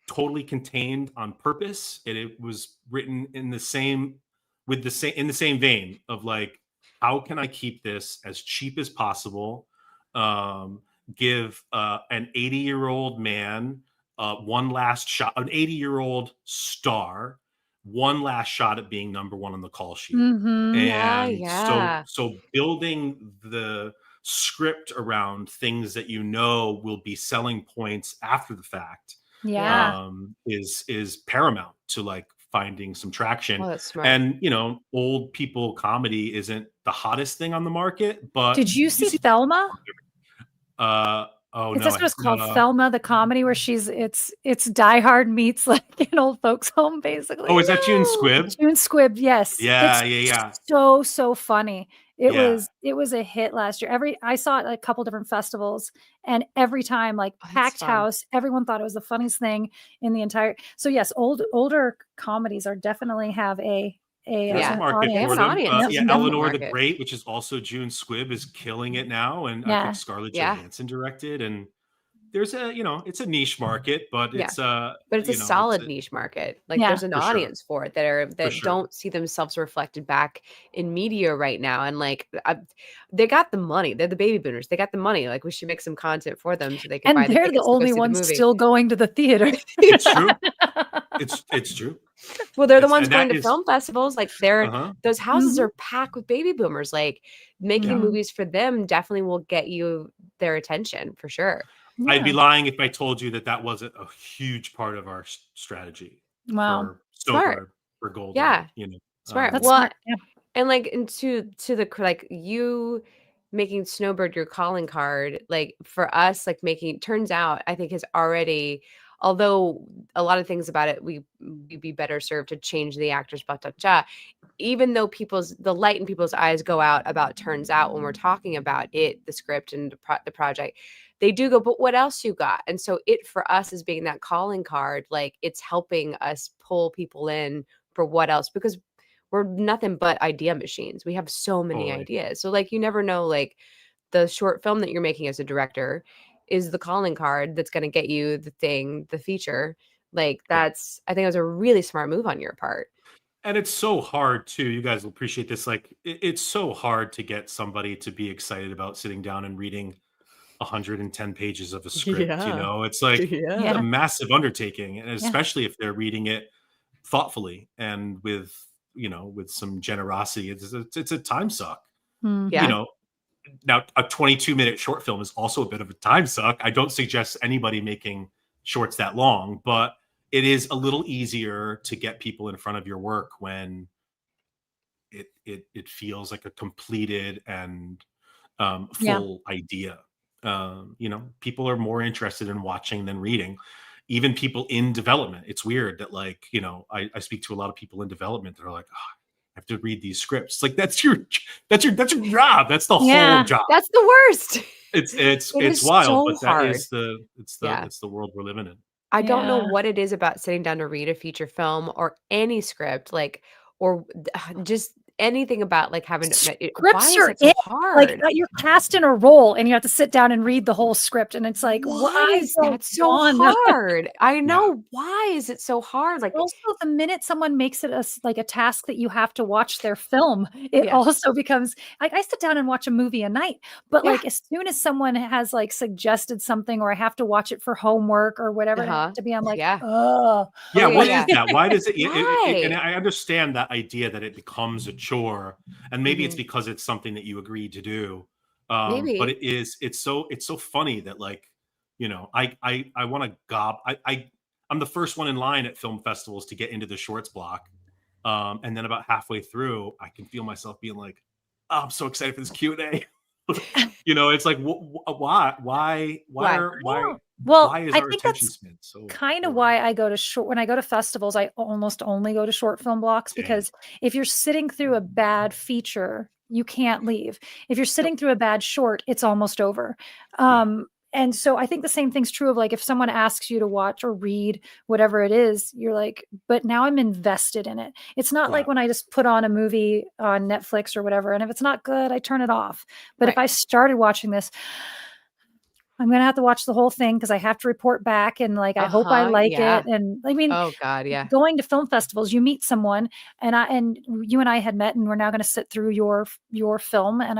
totally contained on purpose. It was written in the same vein of like, how can I keep this as cheap as possible? Give an 80-year-old man one last shot, an 80-year-old star, one last shot at being number one on the call sheet. And Yeah. so building the script around things that you know will be selling points after the fact Yeah. is paramount to like finding some traction. Oh, that's smart. And old people comedy isn't the hottest thing on the market, but Did you see see Thelma? oh Is no, this what it's called? Thelma, the comedy where it's Die Hard meets like an old folks home, basically. oh, is that June Squibb? June Squibb, yes. Yeah, It's yeah. so funny. It Yeah. was a hit last year. I saw it at a couple different festivals, and every time, like, Oh, that's packed fun. house, everyone thought it was the funniest thing in the entire. So yes, older comedies are definitely have There's a Yeah. market They have for an them. audience. Yeah, Definite Eleanor the market. Great, which is also June Squibb, is killing it now, and I Yeah. think Scarlett Yeah. Johansson directed. And there's it's a niche market, but Yeah. it's But it's a solid niche market. Like Yeah. there's an For sure. audience for it that sure. don't see themselves reflected back in media right now. And like they got the money. They're the baby boomers. They got the money. Like we should make some content for them so they can buy And the they're the tickets to go only see the ones movie. still going to the theater. It's true. It's true. Well, they're the It's- ones and going that to is- film festivals. Like those houses Mhm. are packed with baby boomers. Like making Mhm. movies for them definitely will get you their attention for sure. I'd be Yeah. lying if I told you that wasn't a huge part of our strategy Wow. for Smart. Sober, for Golden. Yeah. Smart. That's Well, smart. Yeah. and like into to the like you making Snowbird your calling card, like for us, like making turns out I think has already, although a lot of things about it we'd be better served to change the actors, blah, blah, blah. Even though the light in people's eyes go out about turns out when we're talking about it, the script and the project, they do go, but what else you got? And so it for us is being that calling card, like it's helping us pull people in for what else, because we're nothing but idea machines. We have so many Totally. ideas. So like you never know, like the short film that you're making as a director is the calling card that's going to get you the thing, the feature. Like that's I think it was a really smart move on your part. And it's so hard too. You guys will appreciate this. Like it's so hard to get somebody to be excited about sitting down and reading 110 pages of a script. Yeah. It's like it's a Yeah. massive undertaking, and Yeah. especially if they're reading it thoughtfully and with with some generosity. It's a time suck. Mhm. Yeah. Now a 22-minute short film is also a bit of a time suck. I don't suggest anybody making shorts that long, but it is a little easier to get people in front of your work when it feels like a completed and Yeah. full idea. People are more interested in watching than reading. Even people in development, it's weird that like I speak to a lot of people in development that are like, oh, I have to read these scripts. Like that's your job. That's the whole Yeah. job. That's the worst. It's It is wild, so but that hard. is the Yeah. it's the world we're living in. I don't know Yeah. what it is about sitting down to read a feature film or any script, like, or just anything about like having why Scripts is are it so it. Like, hard? you're cast in a role and you have to sit down and read the whole script, and it's like, Why I is don't that so wanna. hard? I Yeah. know. Why is it so hard? Like, Also, the minute someone makes it like a task that you have to watch their film, it Yeah. also becomes like, I sit down and watch a movie a night, but Yeah. like as soon as someone has like suggested something, or I have to watch it for homework or whatever it has Uh-huh. to be, I'm like, Yeah. oh, Yeah, Oh, what yeah. is that? Why does it, and Why? I understand that idea that it becomes a chore, and maybe it's Mhm. because it's something that you agreed to do. But Maybe. it's so funny that like, I want to I'm the first one in line at film festivals to get into the shorts block. And then about halfway through, I can feel myself being like, oh, I'm so excited for this Q&A. It's like, Why? well, why is I our think attention that's span so kind of poor? why I go to when I go to festivals, I almost only go to short film blocks, Same. because if you're sitting through a bad feature, you can't leave. If you're sitting through a bad short, it's almost over. Yeah. And so I think the same thing's true of like, if someone asks you to watch or read whatever it is, you're like, but now I'm invested in it. It's not Yeah. like when I just put on a movie on Netflix or whatever, and if it's not good, I turn it off. But if Right. I started watching this, I'm gonna have to watch the whole thing because I have to report back, and like I hope I like Yeah. it. And I mean, Oh God, yeah. going to film festivals, you meet someone, and you and I had met, and we're now going to sit through your film, and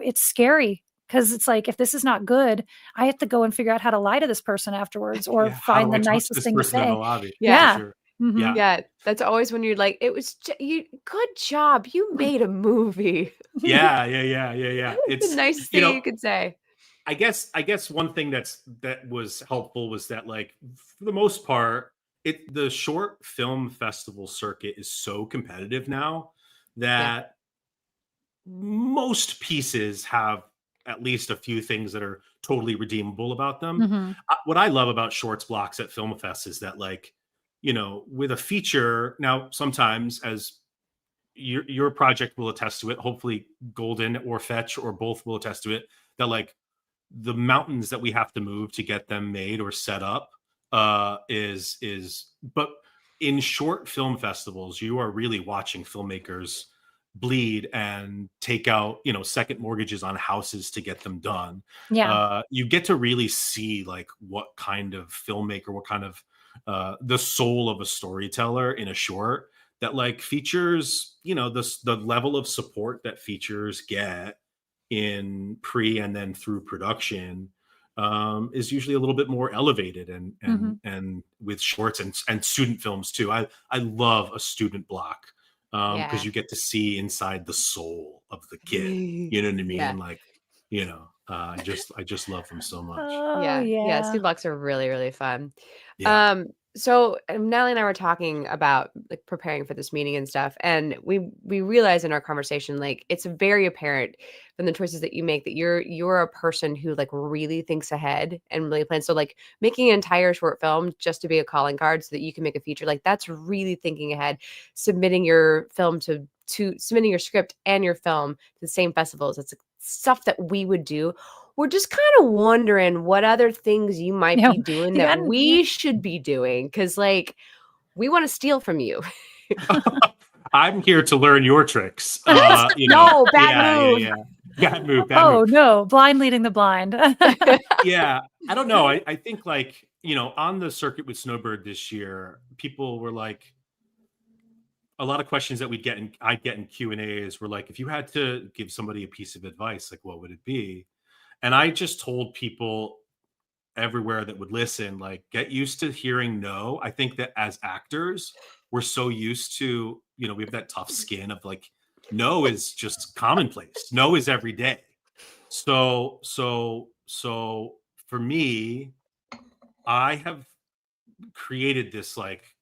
it's scary because it's like, if this is not good, I have to go and figure out how to lie to this person afterwards, or Yeah, how find do the I talk to nicest this thing to person in the say. lobby? Yeah. For Yeah. sure. Mhm. Yeah, that's always when you're like, "It was you good job, you made a movie." Yeah. The It's, nicest you thing know, you could say. I guess one thing that was helpful was that, like, for the most part, the short film festival circuit is so competitive now Yeah. that most pieces have at least a few things that are totally redeemable about them. Mhm. What I love about shorts blocks at Film Fest is that, like, with a feature now, sometimes, as your project will attest to it, hopefully Golden or Fetch or both will attest to it, that, like, the mountains that we have to move to get them made or set up is but in short film festivals you are really watching filmmakers bleed and take out second mortgages on houses to get them done. Yeah. You get to really see, like, what kind of filmmaker, what kind of the soul of a storyteller in a short, that, like, features, the level of support that features get in pre and then through production is usually a little bit more elevated, and Mhm. with shorts and student films too. I love a student block because Yeah. you get to see inside the soul of the kid. You know what I Yeah. mean? Like, I just love them so much. Oh, Yeah. Yeah, yeah. Steve blocks are really, really fun. Yeah. So Natalie and I were talking about, like, preparing for this meeting and stuff, and we realized in our conversation, like, it's very apparent from the choices that you make that you're a person who, like, really thinks ahead and really plans. So, like, making an entire short film just to be a calling card so that you can make a feature, like, that's really thinking ahead. Submitting your film to submitting your script and your film to the same festivals. It's, like, stuff that we would do. We're just kinda wondering what other things you might Yeah. be doing You that hadn't yeah. we should be doing, because, like, we wanna steal from you. I'm here to learn your tricks. No, bad Yeah, yeah, move. yeah. Bad move, bad move. Oh, no, blind leading the blind. Yeah, I don't know. I think, like, on the circuit with Snowbird this year, people were like, a lot of questions that I'd get in Q&As were like, if you had to give somebody a piece of advice, like, what would it be? And I just told people everywhere that would listen, like, get used to hearing no. I think that as actors, we're so used to, we have that tough skin of, like, no is just commonplace. No is every day. So for me, I have created this, like,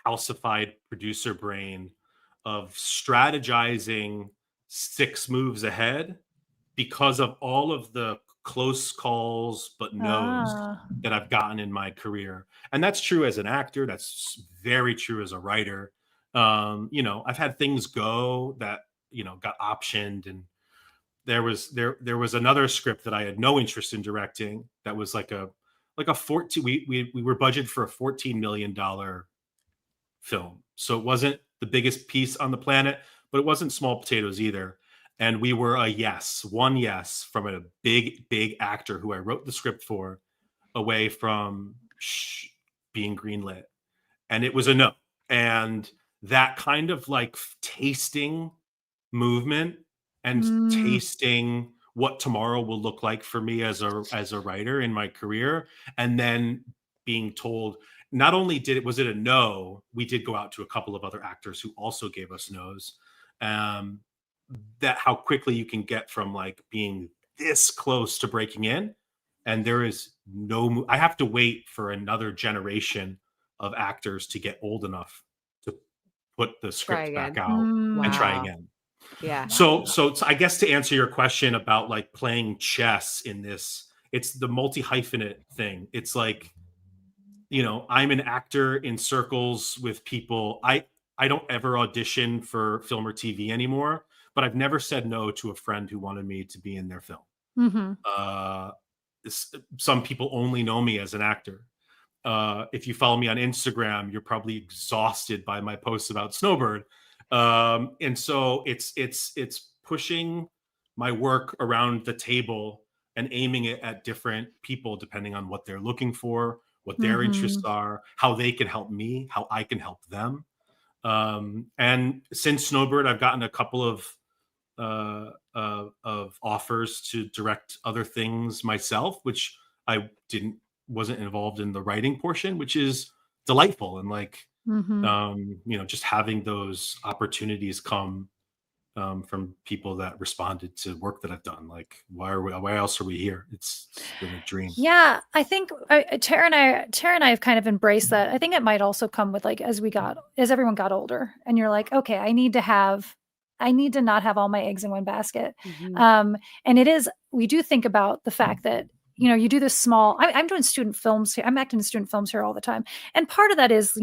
calcified producer brain of strategizing 6 moves ahead because of all of the close calls but no's Ah. that I've gotten in my career. And that's true as an actor, that's very true as a writer. I've had things go that, got optioned, and there was another script that I had no interest in directing that was like a 14 we were budgeted for a $14 million film. So it wasn't the biggest piece on the planet, but it wasn't small potatoes either. And we were one yes from a big, big actor who I wrote the script for, away from being greenlit. And it was a no. And that kind of, like, tasting movement and Mm. tasting what tomorrow will look like for me as a writer in my career, and then being told, not only was it a no, we did go out to a couple of other actors who also gave us no's. um that how quickly you can get from, like, being this close to breaking in, and there is I have to wait for another generation of actors to get old enough to put the Try script back again. out and Mm. try Wow. again. Yeah. Wow. So I guess, to answer your question about, like, playing chess in this, it's the multi hyphenate thing. It's like, I'm an actor in circles with people. I don't ever audition for film or TV anymore, but I've never said no to a friend who wanted me to be in their film. Mhm. Uh, some people only know me as an actor. If you follow me on Instagram, you're probably exhausted by my posts about Snowbird. And so it's pushing my work around the table and aiming it at different people depending on what they're looking for, what their interests Mhm. are, how they can help me, how I can help them. And since Snowbird, I've gotten a couple of of offers to direct other things myself, which I wasn't involved in the writing portion, which is delightful. And like, Mhm. just having those opportunities come from people that responded to work that I've done. Like, why else are we here? It's been a dream. Yeah, I think Tara and I have kind of embraced that. I think it might also come with like as everyone got older, and you're like, okay, I need to not have all my eggs in one basket. Mhm. And we do think about the fact that you do this I'm doing student films here. I'm acting in student films here all the time, and part of that is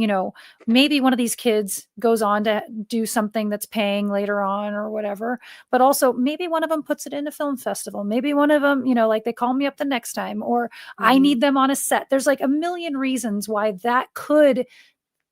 maybe one of these kids goes on to do something that's paying later on or whatever, but also maybe one of them puts it in a film festival. Maybe one of them, like they call me up the next time, or I Mhm. need them on a set. There's like a million reasons why that could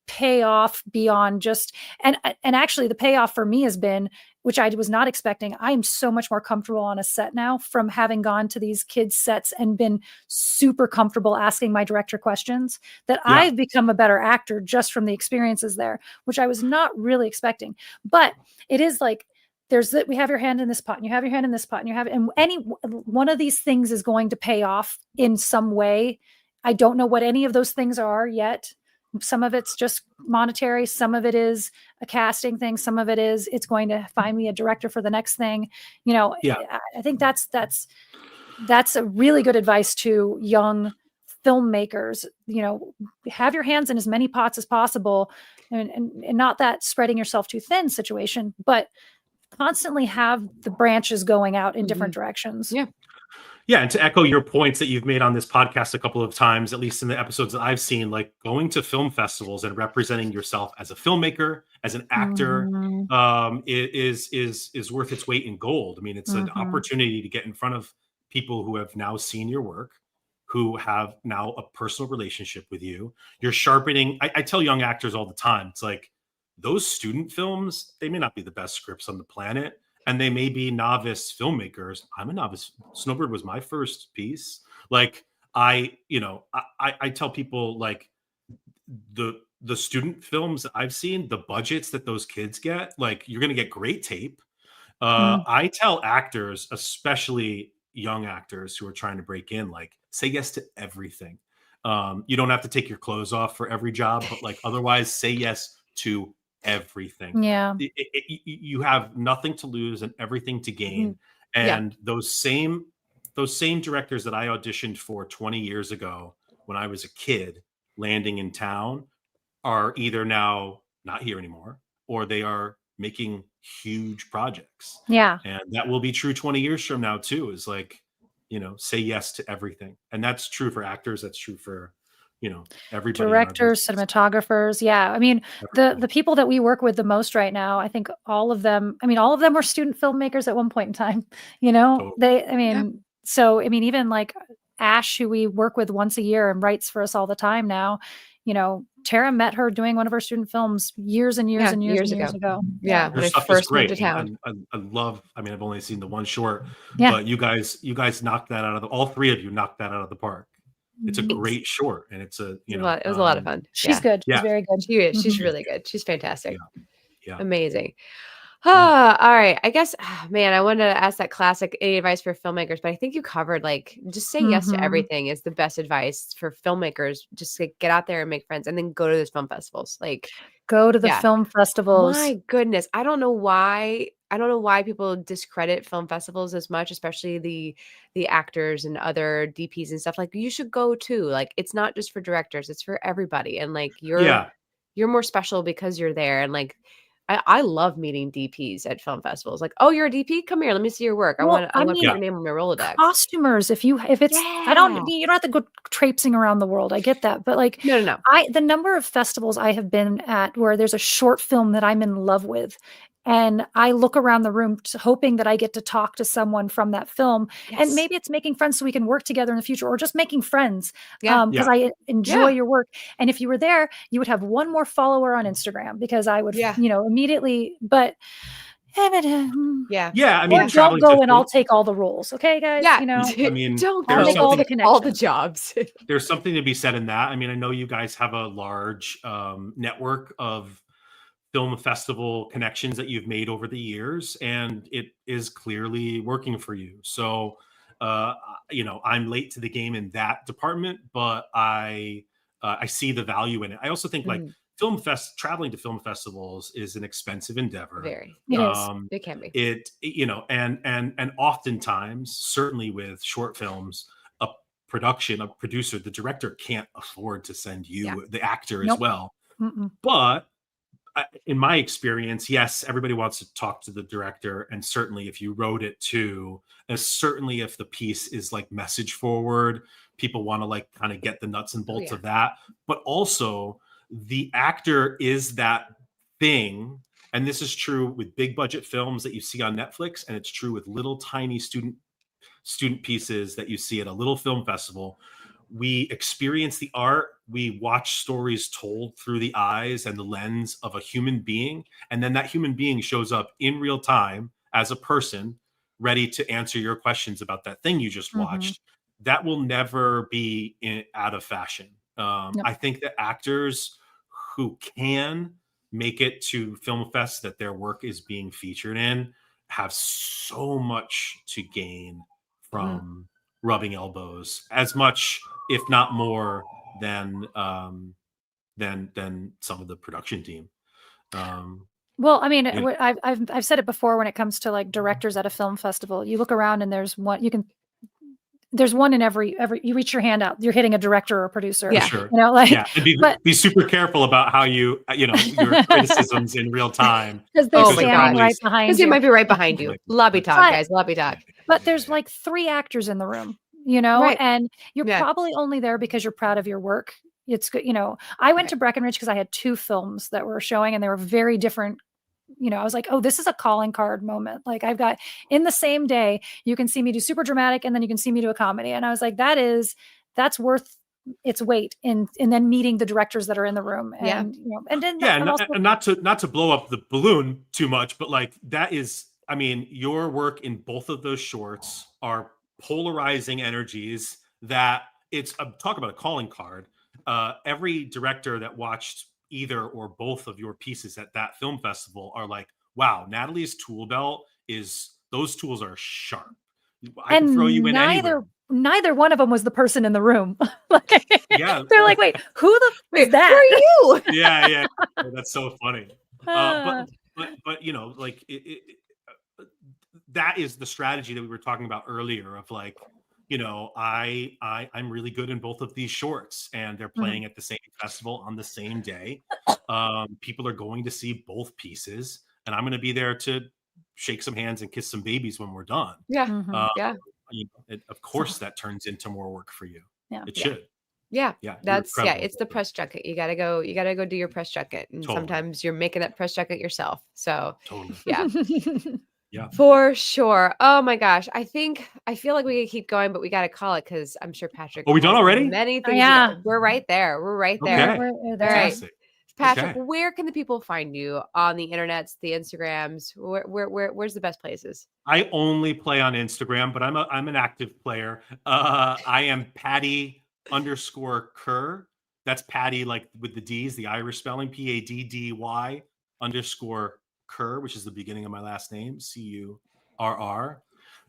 pay off beyond just and actually the payoff for me has been, which I was not expecting. I am so much more comfortable on a set now from having gone to these kids sets and been super comfortable asking my director questions, that Yeah. I've become a better actor just from the experiences there, which I was not really expecting. But it is like we have your hand in this pot and you have your hand in this pot and and any one of these things is going to pay off in some way. I don't know what any of those things are yet. Some of it's just monetary. Some of it is a casting thing. Some of it is it's going to find me a director for the next thing. Yeah. I think that's a really good advice to young filmmakers. Have your hands in as many pots as possible, and not that spreading yourself too thin situation, but constantly have the branches going out in different directions. Yeah. Yeah, and to echo your points that you've made on this podcast a couple of times, at least in the episodes that I've seen, like going to film festivals and representing yourself as a filmmaker, as an actor, Mhm. is worth its weight in gold. I mean, it's an Mhm. opportunity to get in front of people who have now seen your work, who have now a personal relationship with you. You're sharpening. I tell young actors all the time, it's like those student films, they may not be the best scripts on the planet, and they may be novice filmmakers. I'm a novice. Snowbird was my first piece. Like I tell people like the student films that I've seen, the budgets that those kids get, like you're gonna get great tape. Mm. I tell actors, especially young actors who are trying to break in, like say yes to everything. You don't have to take your clothes off for every job, but like otherwise, say yes to everything. Yeah. You have nothing to lose and everything to gain. Mhm. Yeah. And those same directors that I auditioned for 20 years ago when I was a kid landing in town are either now not here anymore or they are making huge projects. Yeah. And that will be true 20 years from now too, is like, say yes to everything. And that's true for actors. That's true for, everybody in our Directors, business. cinematographers. Yeah. I mean, the people that we work with the most right now, I think all of them were student filmmakers at one point in time, So Yeah. even like Ash, who we work with once a year and writes for us all the time now, Tara met her doing one of her student films years and years Yeah. and years and Years years ago. ago. Yeah. your When I stuff is first moved great. to town. I love, I mean, I've only seen the one short, Yeah. but you guys knocked that all three of you knocked that out of the park. It's a Mm. great short, and it's a It was a lot of fun. She's Yeah. good. She's yeah, very good. She is. She's Mhm. really good. She's fantastic. yeah. Amazing. Yeah. All right. I guess, man, I wanted to ask that classic any advice for filmmakers, but I think you covered like just say yes to Mhm. everything is the best advice for filmmakers. Just like, get out there and make friends and then go to those film festivals. Like, Go to the yeah. film festivals. My goodness. I don't know why. I don't know why people discredit film festivals as much, especially the actors and other DPs and stuff. Like, you should go too. Like, it's not just for directors, it's for everybody. And like Yeah. you're more special because you're there. And like I love meeting DPs at film festivals. Like, oh, you're a DP? Come here. Let me see your work. I Well, want I to put mean, your name on my Rolodex. costumers, if it's I don't Yeah. you don't have to go traipsing around the world. I get that. But like No. the number of festivals I have been at where there's a short film that I'm in love with, and I look around the room hoping that I get to talk to someone from that film. And Yes. maybe it's making friends so we can work together in the future, or just making friends. Yeah. Because Yeah. I enjoy Yeah. your work. And if you were there, you would have one more follower on Instagram, because I would, Yeah. immediately, but Yeah. Yeah. I or mean, don't traveling go to and I'll take all the roles. Okay, guys, Yeah. I mean, Don't I'll there's make go. all the something All the connections. jobs. there's something to be said in that. I mean, I know you guys have a large network of film festival connections that you've made over the years, and it is clearly working for you. So, I'm late to the game in that department, but I see the value in it. I also think like traveling to film festivals is an expensive endeavor. Very. It Yeah. is. It can be. And oftentimes, certainly with short films, a producer, the director can't afford to send you the actor as Nope. well. Mm-mm. But in my experience, yes, everybody wants to talk to the director, and certainly if you wrote it too, and certainly if the piece is like message forward, people want to like kind of get the nuts and bolts of that. But also, the actor is that thing, and this is true with big budget films that you see on Netflix, and it's true with little tiny student pieces that you see at a little film festival. We experience the art, we watch stories told through the eyes and the lens of a human being, and then that human being shows up in real time as a person ready to answer your questions about that thing you just watched. That will never be out of fashion. I think that actors who can make it to film fest that their work is being featured in have so much to gain from rubbing elbows, as much, if not more, than some of the production team. Well, I mean, I've said it before when it comes to like directors at a film festival. You look around and there's one in every you reach your hand out, you're hitting a director or a producer. For sure. And be super careful about how your criticisms in real time, because they're standing right behind you. Because he might be right behind you. Lobby talk, guys. Lobby talk. But there's like 3 actors in the room, and you're probably only there because you're proud of your work. It's good. I went to Breckenridge because I had 2 films that were showing and they were very different. I was like, oh, this is a calling card moment. Like I've got in the same day, you can see me do super dramatic and then you can see me do a comedy. And I was like, that's worth its weight in then meeting the directors that are in the room. And, not to blow up the balloon too much, but like that is, I mean, your work in both of those shorts are polarizing energies that talk about a calling card. Every director that watched either or both of your pieces at that film festival are like, wow, Natalie's tool belt those tools are sharp. I can throw you in anywhere. Neither one of them was the person in the room. They're like, wait, who is that? Who are you? Yeah. That's so funny. But that is the strategy that we were talking about earlier of like, I'm really good in both of these shorts and they're playing at the same festival on the same day. People are going to see both pieces and I'm going to be there to shake some hands and kiss some babies when we're done. Of course that turns into more work for you. It should. It's the press junket. You gotta go do your press junket. And sometimes you're making that press junket yourself. So yeah, for sure. Oh my gosh. I feel like we could keep going, but we got to call it because I'm sure Patrick. Are we done already? Many things. We're right there. We're right there. Okay. We're there. Right. Patrick, where can the people find you on the internets, the Instagrams? Where's the best places? I only play on Instagram, but I'm an active player. I am Patty_Curr. That's Patty like with the D's, the Irish spelling, PADDY_Curr, which is the beginning of my last name, CURR.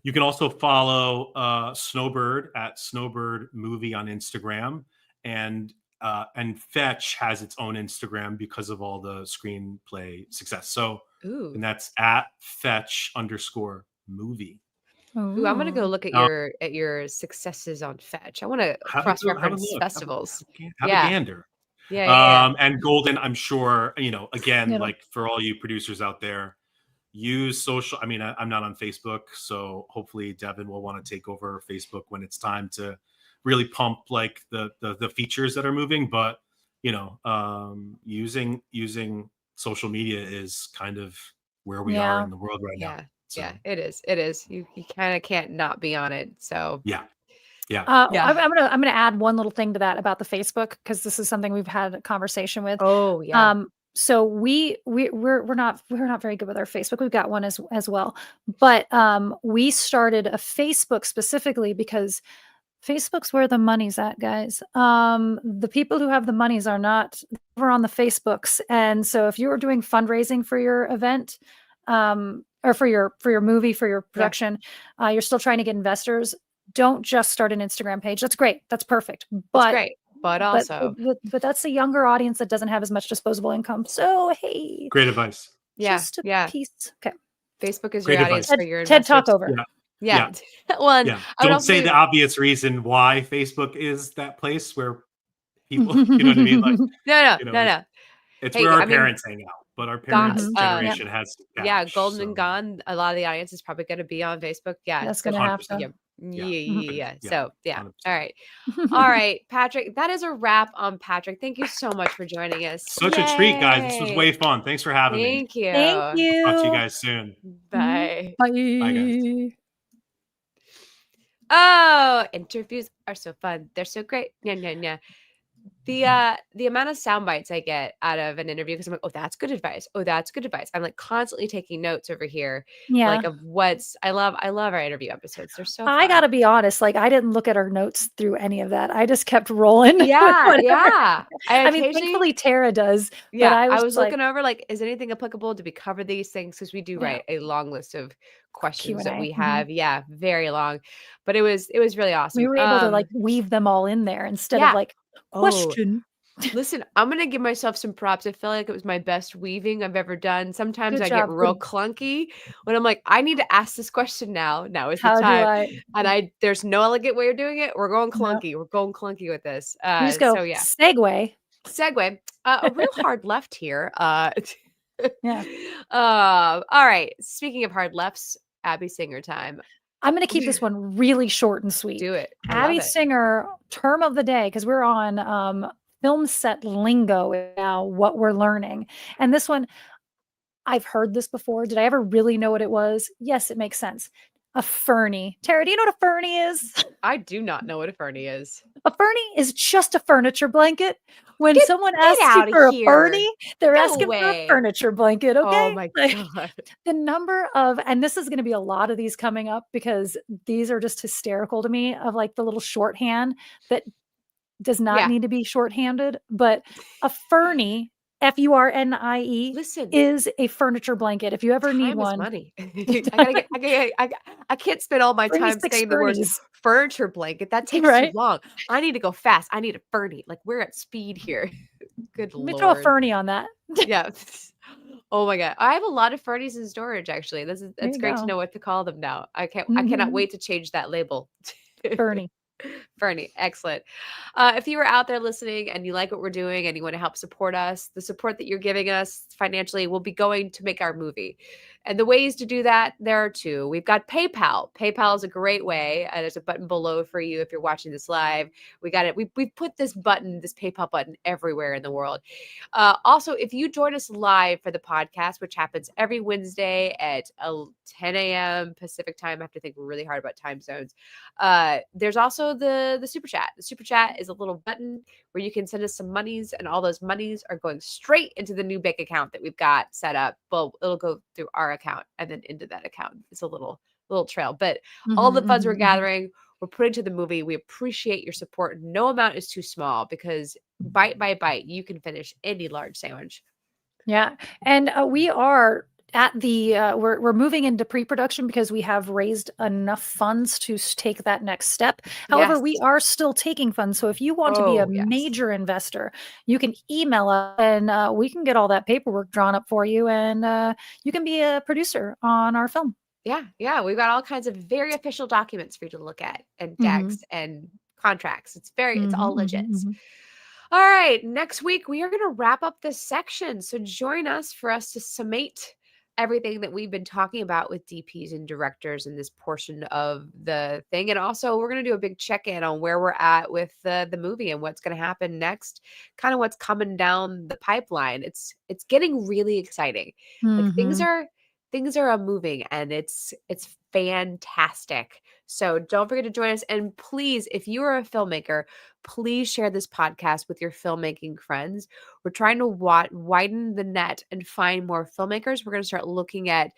You can also follow Snowbird at Snowbird Movie on Instagram, and Fetch has its own Instagram because of all the screenplay success. So, and that's at Fetch_movie. Ooh, I'm gonna go look at your successes on Fetch. I want to cross-reference festivals. Have a gander. And Golden, I'm sure, again, like for all you producers out there, use social. I mean, I'm not on Facebook, so hopefully Devin will want to take over Facebook when it's time to really pump like the features that are moving. But using social media is kind of where we are in the world right now. So. Yeah, it is. You kind of can't not be on it. So I'm gonna add one little thing to that about the Facebook, because this is something we've had a conversation with. Oh yeah. So we're not very good with our Facebook. We've got one as well, but we started a Facebook specifically because Facebook's where the money's at, guys. The people who have the monies are not over on the Facebooks. And so if you are doing fundraising for your event, or for your movie, for your production, you're still trying to get investors, don't just start an Instagram page. That's great. That's perfect. It's But great. But also, but that's a younger audience that doesn't have as much disposable income. So hey, Great advice. just a piece. Okay. Facebook is Great your audience advice. for your TED investors. Talk over. Yeah. Well, and Yeah. I would Don't also say the obvious reason why Facebook is that place where people, you know what I mean? Like, no. It's Hey, where our I mean, parents hang out, but our parents' generation has cash, Golden so. and Gone. A lot of the audience is probably going to be on Facebook. Yeah, That's going to happen. Yeah. So, yeah. 100%. All right, Patrick. That is a wrap on Patrick. Thank you so much for joining us. Such a treat, guys. This was way fun. Thanks for having me. Thank you. Thank you. Talk to you guys soon. Bye. Bye. Bye, guys. Oh, interviews are so fun. They're so great. Yeah. The amount of sound bites I get out of an interview, because I'm like, oh, that's good advice. Oh, that's good advice. I'm like constantly taking notes over here, like of what's I love our interview episodes. They're so fun. I gotta be honest, like I didn't look at our notes through any of that. I just kept rolling. Yeah. I mean, thankfully Tara does. Yeah, but I was looking over like, is anything applicable? Do we cover these things? Because we do Yeah. write a long list of questions that Q&A. we have. Yeah, very long. But it was really awesome. We were able to like weave them all in there instead of like question. Listen, I'm gonna give myself some props. I feel like it was my best weaving I've ever done. Sometimes Good I job. get real clunky when I'm like, I need to ask this question now. Now is the How do time. I? And there's no elegant way of doing it. We're going clunky. We're going clunky with this. You just go so yeah. segue. A real hard left here. Yeah. All right. Speaking of hard lefts, Abby Singer time. I'm going to keep this one really short and sweet. Do it. Abby Singer, term of the day, because we're on film set lingo now, what we're learning. And this one, I've heard this before. Did I ever really know what it was? Yes, it makes sense. A fernie. Tara, do you know what a fernie is? I do not know what a fernie is. A fernie is just a furniture blanket. When someone asks you for a fernie, they're asking for a furniture blanket, okay? Oh my God. The number of, and this is going to be a lot of these coming up because these are just hysterical to me, of like the little shorthand that does not need to be shorthanded, but a fernie, F-U-R-N-I-E, is a furniture blanket. If you ever need one. Money. I can't spend all my time saying the words furniture blanket. That takes too long. I need to go fast. I need a fernie. Like, we're at speed here. Good Lord. Let me throw a fernie on that. Yeah. Oh my God. I have a lot of fernies in storage, actually. It's great to know what to call them now. I cannot wait to change that label. Fernie. Fernie, excellent. If you are out there listening and you like what we're doing and you want to help support us, the support that you're giving us financially will be going to make our movie. And the ways to do that, there are two. We've got PayPal. PayPal is a great way. There's a button below for you if you're watching this live. We got it. We've put this PayPal button everywhere in the world. Also, if you join us live for the podcast, which happens every Wednesday at 10 a.m. Pacific time, I have to think really hard about time zones. There's also the super chat. The super chat is a little button where you can send us some monies, and all those monies are going straight into the new bank account that we've got set up. Well, it'll go through our account and then into that account. It's a little trail, but all the funds we're gathering, we're putting to the movie. We appreciate your support. No amount is too small, because bite by bite, you can finish any large sandwich. Yeah. And we are at the we're moving into pre-production because we have raised enough funds to take that next step. However, we are still taking funds. So if you want to be a major investor, you can email us and we can get all that paperwork drawn up for you, and you can be a producer on our film. Yeah. We've got all kinds of very official documents for you to look at, and decks and contracts. It's all legit. All right. Next week, we are going to wrap up this section. So join us for us to summate everything that we've been talking about with DPs and directors in this portion of the thing. And also, we're going to do a big check-in on where we're at with the movie and what's going to happen next, kind of what's coming down the pipeline. It's getting really exciting. Like, things are moving, and it's fantastic. So don't forget to join us. And please, if you are a filmmaker, please share this podcast with your filmmaking friends. We're trying to widen the net and find more filmmakers. We're going to start looking at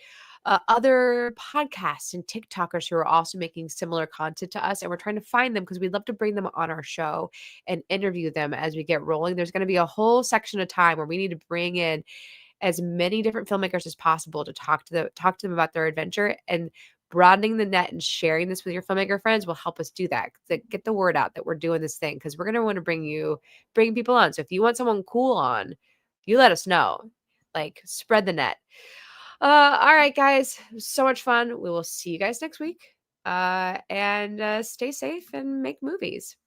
other podcasts and TikTokers who are also making similar content to us. And we're trying to find them because we'd love to bring them on our show and interview them as we get rolling. There's going to be a whole section of time where we need to bring in as many different filmmakers as possible to talk to them about their adventure, and broadening the net and sharing this with your filmmaker friends will help us do that. Get the word out that we're doing this thing, because we're going to want to bring people on. So if you want someone cool on, you let us know. Like, spread the net. All right, guys, it was so much fun. We will see you guys next week. And stay safe and make movies.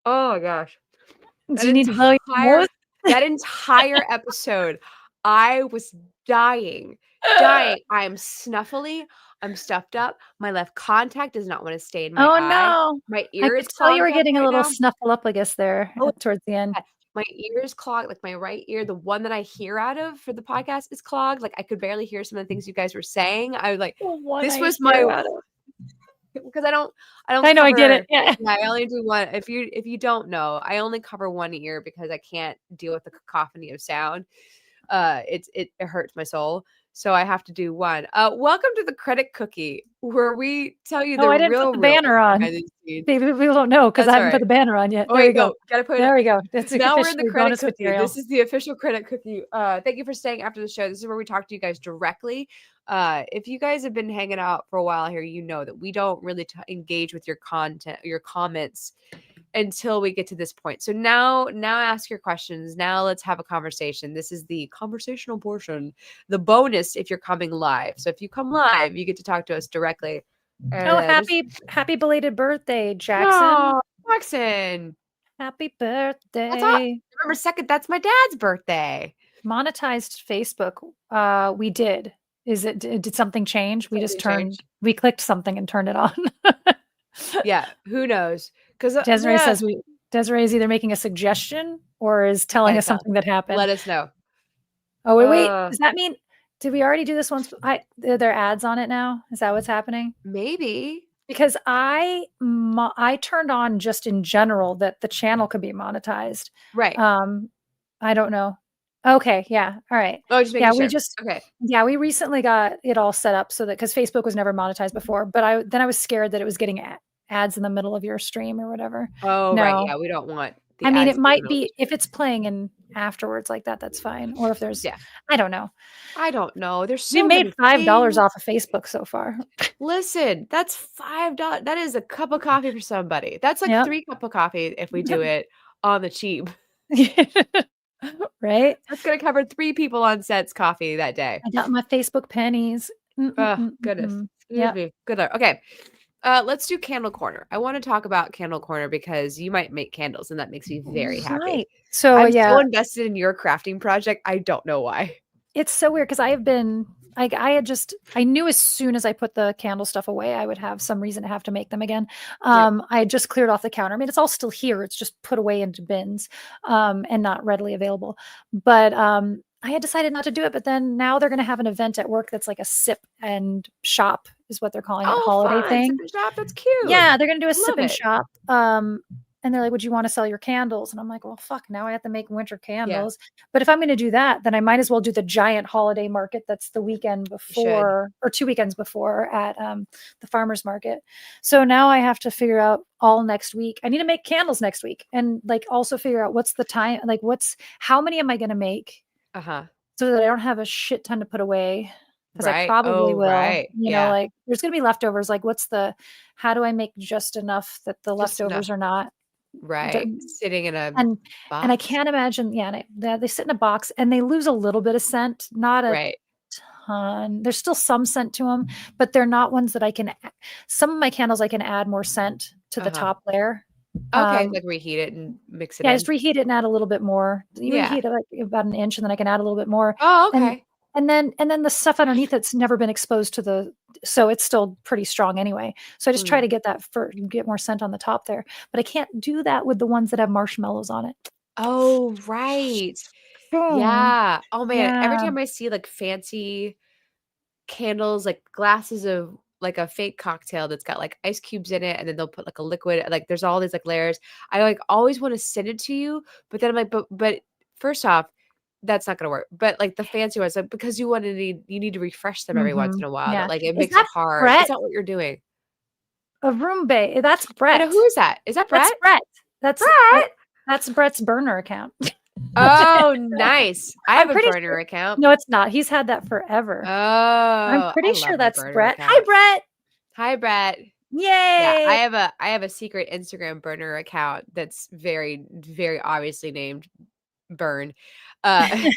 Oh my gosh. Do you need to blow your nose? That entire episode, I was dying. I am snuffly. I'm stuffed up. My left contact does not want to stay in my eye. No. My I ear is could tell you were clogged up getting a right little now. snuffleupagus there towards the end. My ear is clogged. Like, my right ear, the one that I hear out of for the podcast, is clogged. Like, I could barely hear some of the things you guys were saying. I was like, this was my because I don't I know, cover, I get it. Yeah. I only do one. If you don't know, I only cover one ear because I can't deal with the cacophony of sound. It hurts my soul. So I have to do one. Welcome to the credit cookie, where we tell you the I didn't real put the banner on. People don't know because I haven't put the banner on yet. There you go. Gotta put it. There we go. That's now we're in the officially credit bonus cookie. material. This is the official credit cookie. Thank you for staying after the show. This is where we talk to you guys directly. If you guys have been hanging out for a while here, you know that we don't really engage with your content, your comments, until we get to this point. So now ask your questions. Now let's have a conversation. This is the conversational portion, the bonus if you're coming live. So if you come live, you get to talk to us directly. Happy belated birthday, Jackson. Oh, Jackson. Happy birthday. November 2nd, that's my dad's birthday. Monetized Facebook. We did. Did something change? We clicked something and turned it on. Yeah, who knows? Because Desiree says Desiree is either making a suggestion or is telling us something that happened. Let us know. Oh, wait. Does that mean, did we already do this once? Are there ads on it now? Is that what's happening? Maybe. Because I turned on just in general that the channel could be monetized. Right. I don't know. Okay. Yeah. All right. Oh, just making sure. Okay. Yeah, we recently got it all set up so that, because Facebook was never monetized before, but I was scared that it was getting ads in the middle of your stream or whatever. Oh, no. Right. Yeah, we don't want. I mean, it might be if it's playing in afterwards like that. That's fine. Or if there's, I don't know. There's we made $5 off of Facebook so far. Listen, that's $5. That is a cup of coffee for somebody. That's like 3 cups of coffee if we do it on the cheap. Right? That's going to cover 3 people on set's coffee that day. I got my Facebook pennies. Oh, goodness. Excuse me. Good luck. Okay. Let's do Candle Corner. I want to talk about Candle Corner because you might make candles, and that makes me very happy. Right. So I'm so invested in your crafting project. I don't know why. It's so weird because I knew as soon as I put the candle stuff away, I would have some reason to have to make them again. I had just cleared off the counter. I mean, it's all still here. It's just put away into bins, and not readily available. But I had decided not to do it. But then now they're going to have an event at work that's like a sip and shop is what they're calling it, holiday thing. Sip and shop, that's cute. Yeah, they're going to do a sip and shop. And they're like, would you want to sell your candles? And I'm like, well, fuck, now I have to make winter candles. But if I'm going to do that, then I might as well do the giant holiday market that's the weekend before or 2 weekends before at the farmer's market. So now I have to figure out all next week. I need to make candles next week and like also figure out what's the time, like how many am I going to make? So that I don't have a shit ton to put away. Because I probably will. Right. You know, like there's going to be leftovers. Like how do I make just enough that the leftovers are not sitting in a box? And I can't imagine. They sit in a box and they lose a little bit of scent, not a ton. There's still some scent to them, but they're not ones that some of my candles I can add more scent to the top layer. Okay, like reheat it and mix it in. Yeah, just reheat it and add a little bit more. You reheat it like about an inch and then I can add a little bit more. Oh, okay. And then the stuff underneath it's never been exposed to so it's still pretty strong anyway. So I just try to get more scent on the top there. But I can't do that with the ones that have marshmallows on it. Oh, right. Yeah. Oh man, every time I see like fancy candles, like glasses of like a fake cocktail that's got like ice cubes in it, and then they'll put like a liquid, like there's all these like layers. I like always want to send it to you, but then I'm like, but first off, that's not gonna work. But like the fancy ones, like because you need to refresh them every once in a while. Yeah. That like it Is makes it that hard. Is Brett? that what you're doing? A room bay. That's I Brett. know, who is that? Is that That's Brett? Brett. Brett. That's Brett's burner account. Oh, nice. I have I'm a pretty burner sure. account. No, it's not. He's had that forever. I'm Oh, I pretty sure love my that's burner Brett. Hi, account. Brett. Hi, Brett. Yeah, Yay. I have a secret Instagram burner account that's very, very obviously named Burn, that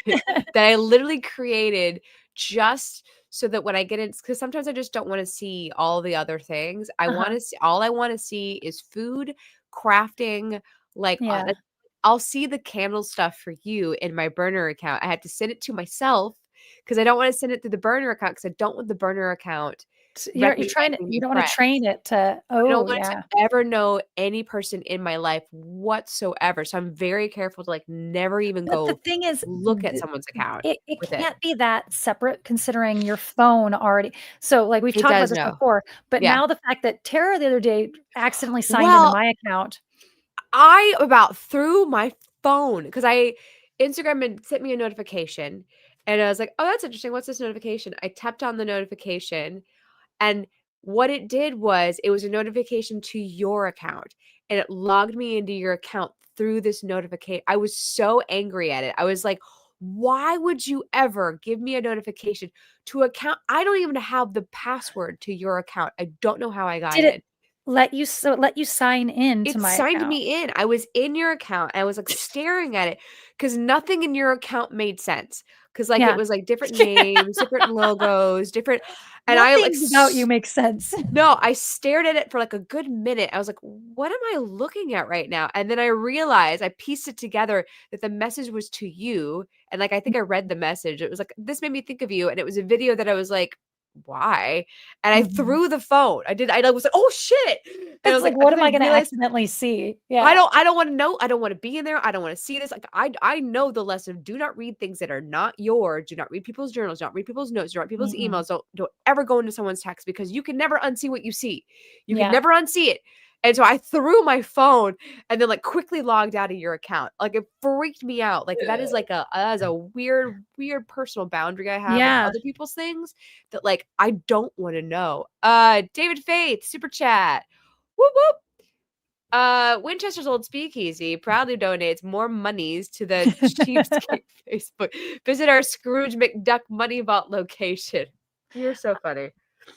I literally created just so that when I get in, because sometimes I just don't want to see all the other things. I want to see, all I want to see is food, crafting, like Yeah. I'll see the candle stuff for you in my burner account. I had to send it to myself because I don't want to send it through the burner account because I don't want the burner account You're trying to, recognizing you my don't want to friends. train it to, I don't want yeah. to ever know any person in my life whatsoever. So I'm very careful to like never even But the go thing is, look at someone's account it with it. can't be that separate considering your phone already. So like we've It talked about does this know. before, but Yeah. now the fact that Tara the other day accidentally signed into Well, my account. I about threw my phone because Instagram had sent me a notification and I was like, oh, that's interesting. What's this notification? I tapped on the notification. And what it did was it was a notification to your account and it logged me into your account through this notification. I was so angry at it. I was like, why would you ever give me a notification to account? I don't even have the password to your account. I don't know how I got Did it in. let you sign in to It my signed account? me in. I was in your account and I was like staring at it because nothing in your account made sense. Cause like it Yeah. was like different names, different logos, different, and I like Nothing about you makes sense. no, I stared at it for like a good minute. I was like, what am I looking at right now? And then I realized I pieced it together that the message was to you. And like I think I read the message. It was like, this made me think of you. And it was a video that I was like, why? And I Mhm. threw the phone. I was like, oh shit. And I It's was like, like, what because am I I gonna realized accidentally see? Yeah. I don't want to know. I don't want to be in there. I don't want to see this. Like I know the lesson. Do not read things that are not yours. Do not read people's journals. Do not read people's notes. Do not read people's Mm-mm. emails. Don't ever go into someone's text because you can never unsee what you see. You can Yeah. never unsee it. And so I threw my phone and then like quickly logged out of your account. Like it freaked me out. Like that is like that is a weird, weird personal boundary I have with Yeah. other people's things that like I don't want to know. David Faith, super chat. Whoop whoop. Winchester's Old Speakeasy proudly donates more monies to the Cheapskate Facebook. Visit our Scrooge McDuck Money Vault location. You're so funny.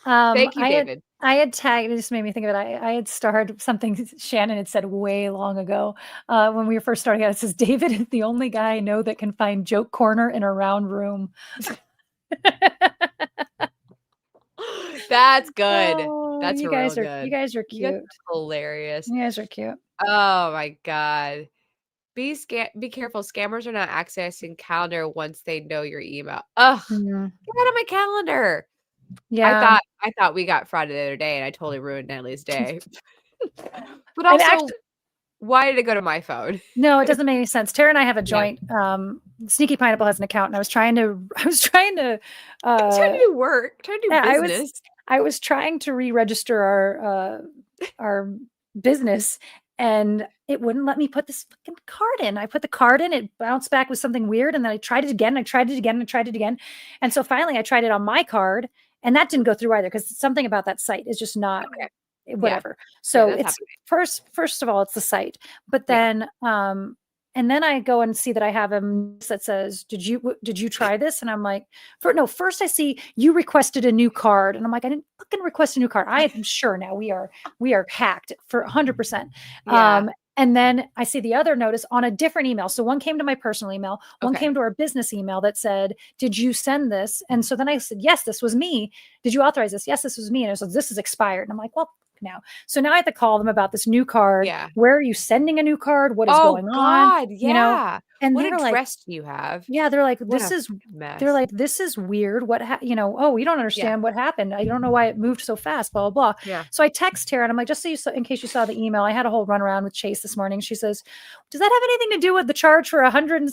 Thank you, David. I had tagged, it just made me think of it. I had starred something Shannon had said way long ago when we were first starting out. It says, David is the only guy I know that can find joke corner in a round room. That's good. Oh, That's real good. you guys are You guys cute. are hilarious. You guys are cute. Oh my god. Be careful. Scammers are not accessing calendar once they know your email. Ugh. Mhm. Get out of my calendar. Yeah. I thought we got Friday the other day and I totally ruined Natalie's day. But And also, actually, why did it go to my phone? no, it doesn't make any sense. Tara and I have a Yeah. joint. Sneaky Pineapple has an account, and I was trying to Trying to do work, trying to do yeah, business. I was trying to re-register our business, and it wouldn't let me put this fucking card in. I put the card in, it bounced back with something weird, and then I tried it again, I tried it again, I tried it again. And so finally I tried it on my card, and that didn't go through either because something about that site is just not Okay. whatever. Yeah, So that's it's happening. first of all, it's the site. But Yeah. then and then I go and see that I have a message that says, did you try this? And I'm like, first I see you requested a new card. And I'm like, I didn't fucking request a new card. I am sure now we are hacked for 100%. Yeah. And then I see the other notice on a different email. So one came to my personal email, one Okay. came to our business email that said, did you send this? And so then I said, yes, this was me. Did you authorize this? Yes, this was me. And I was like, this is expired. And I'm like, well, now. So now I have to call them about this new card. Yeah. Where are you sending a new card? What is going on? God, yeah. You know? And what they're like, address do you have? yeah, they're like, What this a is mess. they're like, this is weird. Oh, we don't understand what happened. I don't know why it moved so fast, blah, blah, blah. Yeah. So I text Tara and I'm like, just so you saw, in case you saw the email, I had a whole run around with Chase this morning. She says, does that have anything to do with the charge for 100?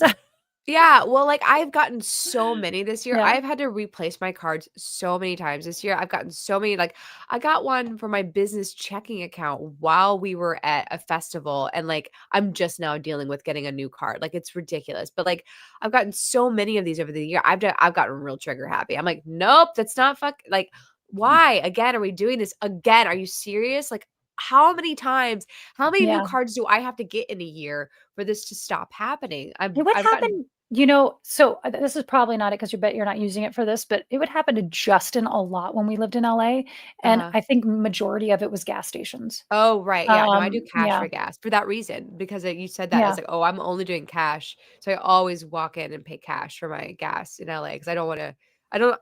Yeah, well, like, I've gotten so many this year. Yeah. I've had to replace my cards so many times this year. I've gotten so many, like, I got one for my business checking account while we were at a festival, and, like, I'm just now dealing with getting a new card. Like, it's ridiculous. But, like, I've gotten so many of these over the year. I've gotten real trigger happy. I'm like, "Nope, that's not like, why? Again, are we doing this again? Are you serious? Like, how many times, how many new Yeah. cards do I have to get in a year for this to stop happening?" It would I've gotten happen, so this is probably not it because you bet you're not using it for this, but it would happen to Justin a lot when we lived in LA, and uh-huh. I think majority of it was gas stations. Oh, right, yeah, no, I do cash Yeah, for gas for that reason, because, you said that, I was yeah, like, "Oh, I'm only doing cash," so I always walk in and pay cash for my gas in LA because I don't wanna I don't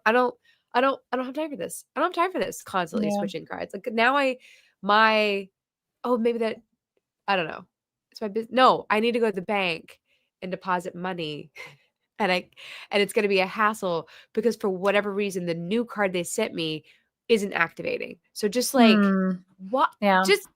have time for this. I don't have time for this, constantly yeah. switching cards, like, now my oh, maybe that I don't know. It's my business. No, I need to go to the bank and deposit money, and it's gonna be a hassle because for whatever reason, the new card they sent me isn't activating. So just, like, Hmm, what yeah. just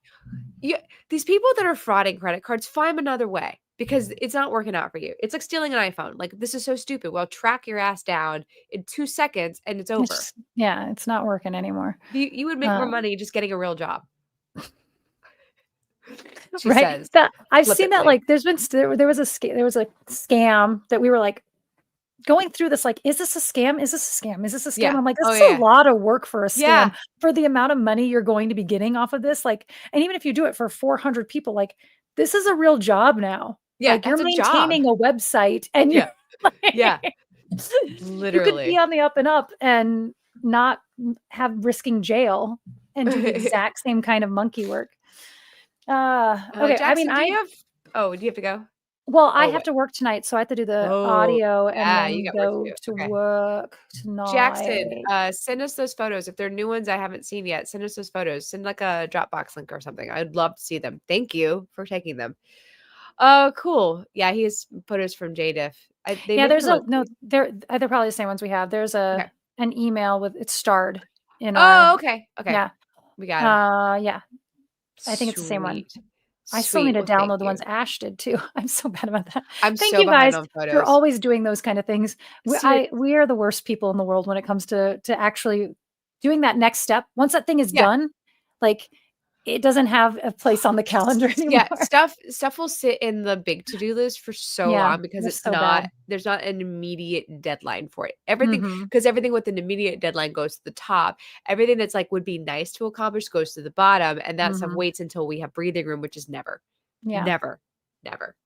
you these people that are frauding credit cards, find another way because it's not working out for you. It's like stealing an iPhone. Like, this is so stupid. Well, track your ass down in 2 seconds and it's It's over. just yeah, it's not working anymore. You would make more Uh, money just getting a real job, she right? says That I've seen that, flippantly. like, there was there was a scam that we were, like, going through this, like, "Is this a scam? Is this a scam? Is this a scam?" Yeah. I'm like, "This Oh, is a yeah. lot of work for a scam Yeah. for the amount of money you're going to be getting off of this," like, and even if you do it for 400 people, like, this is a real job now. Yeah, Like, you're that's a job. maintaining a website and you're Yeah. Yeah. like you could be Literally. on the up and up and not have risking jail and do the exact same kind of monkey work. Okay, I mean, Jackson, do you have oh, do you have to go? I Oh, have what? to work tonight, so I have to do the Oh, audio and yeah, you then got work to go do. to Okay. work Jackson, tonight. send us those photos. If they're new ones I haven't seen yet, send us those photos. Send, like, a Dropbox link or something. I'd love to see them. Thank you for taking them. Oh, cool. Yeah, he has photos from JDiff. They Yeah, make there's them a look no, they're probably the same ones we have. There's okay. an email with it's starred in Oh, our okay, okay. yeah. We got him. Yeah, I think it's the same one. Sweet. I still need Sweet. to Well, thank download the ones you. Ash did too. I'm so bad about that. I'm Thank so you behind guys on for photos. always doing those kind of things. Ser We are the worst people in the world when it comes to actually doing that next step. Once that thing is yeah. done, like, it doesn't have a place on the calendar Yeah, anymore. stuff will sit in the big to-do list for so Yeah, long because they're so bad. there's not an immediate deadline for it. Everything Mhm, because everything with an immediate deadline goes to the top. Everything that's, like, would be nice to accomplish goes to the bottom, and that stuff mhm. waits until we have breathing room, which is never. Yeah. Never. Never.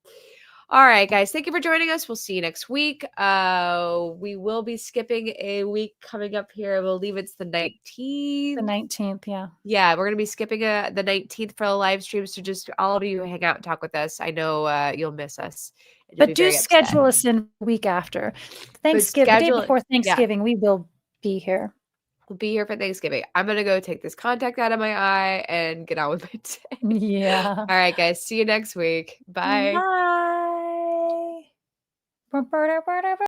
All right, guys, thank you for joining us. We'll see you next week. We will be skipping a week coming up here. I believe it's the The 19th. 19th, yeah. Yeah, we're gonna be skipping the 19th for the live stream. So just all of you who hang out and talk with us. I know you'll miss us and you'll But be do very upset. schedule us in the week after. But The day schedule it. before Yeah, Thanksgiving, we will be here. we'll be here for Thanksgiving. I'm gonna go take this contact out of my eye and get on with my day. Yeah. All right, guys. See you next week. Bye. Bye.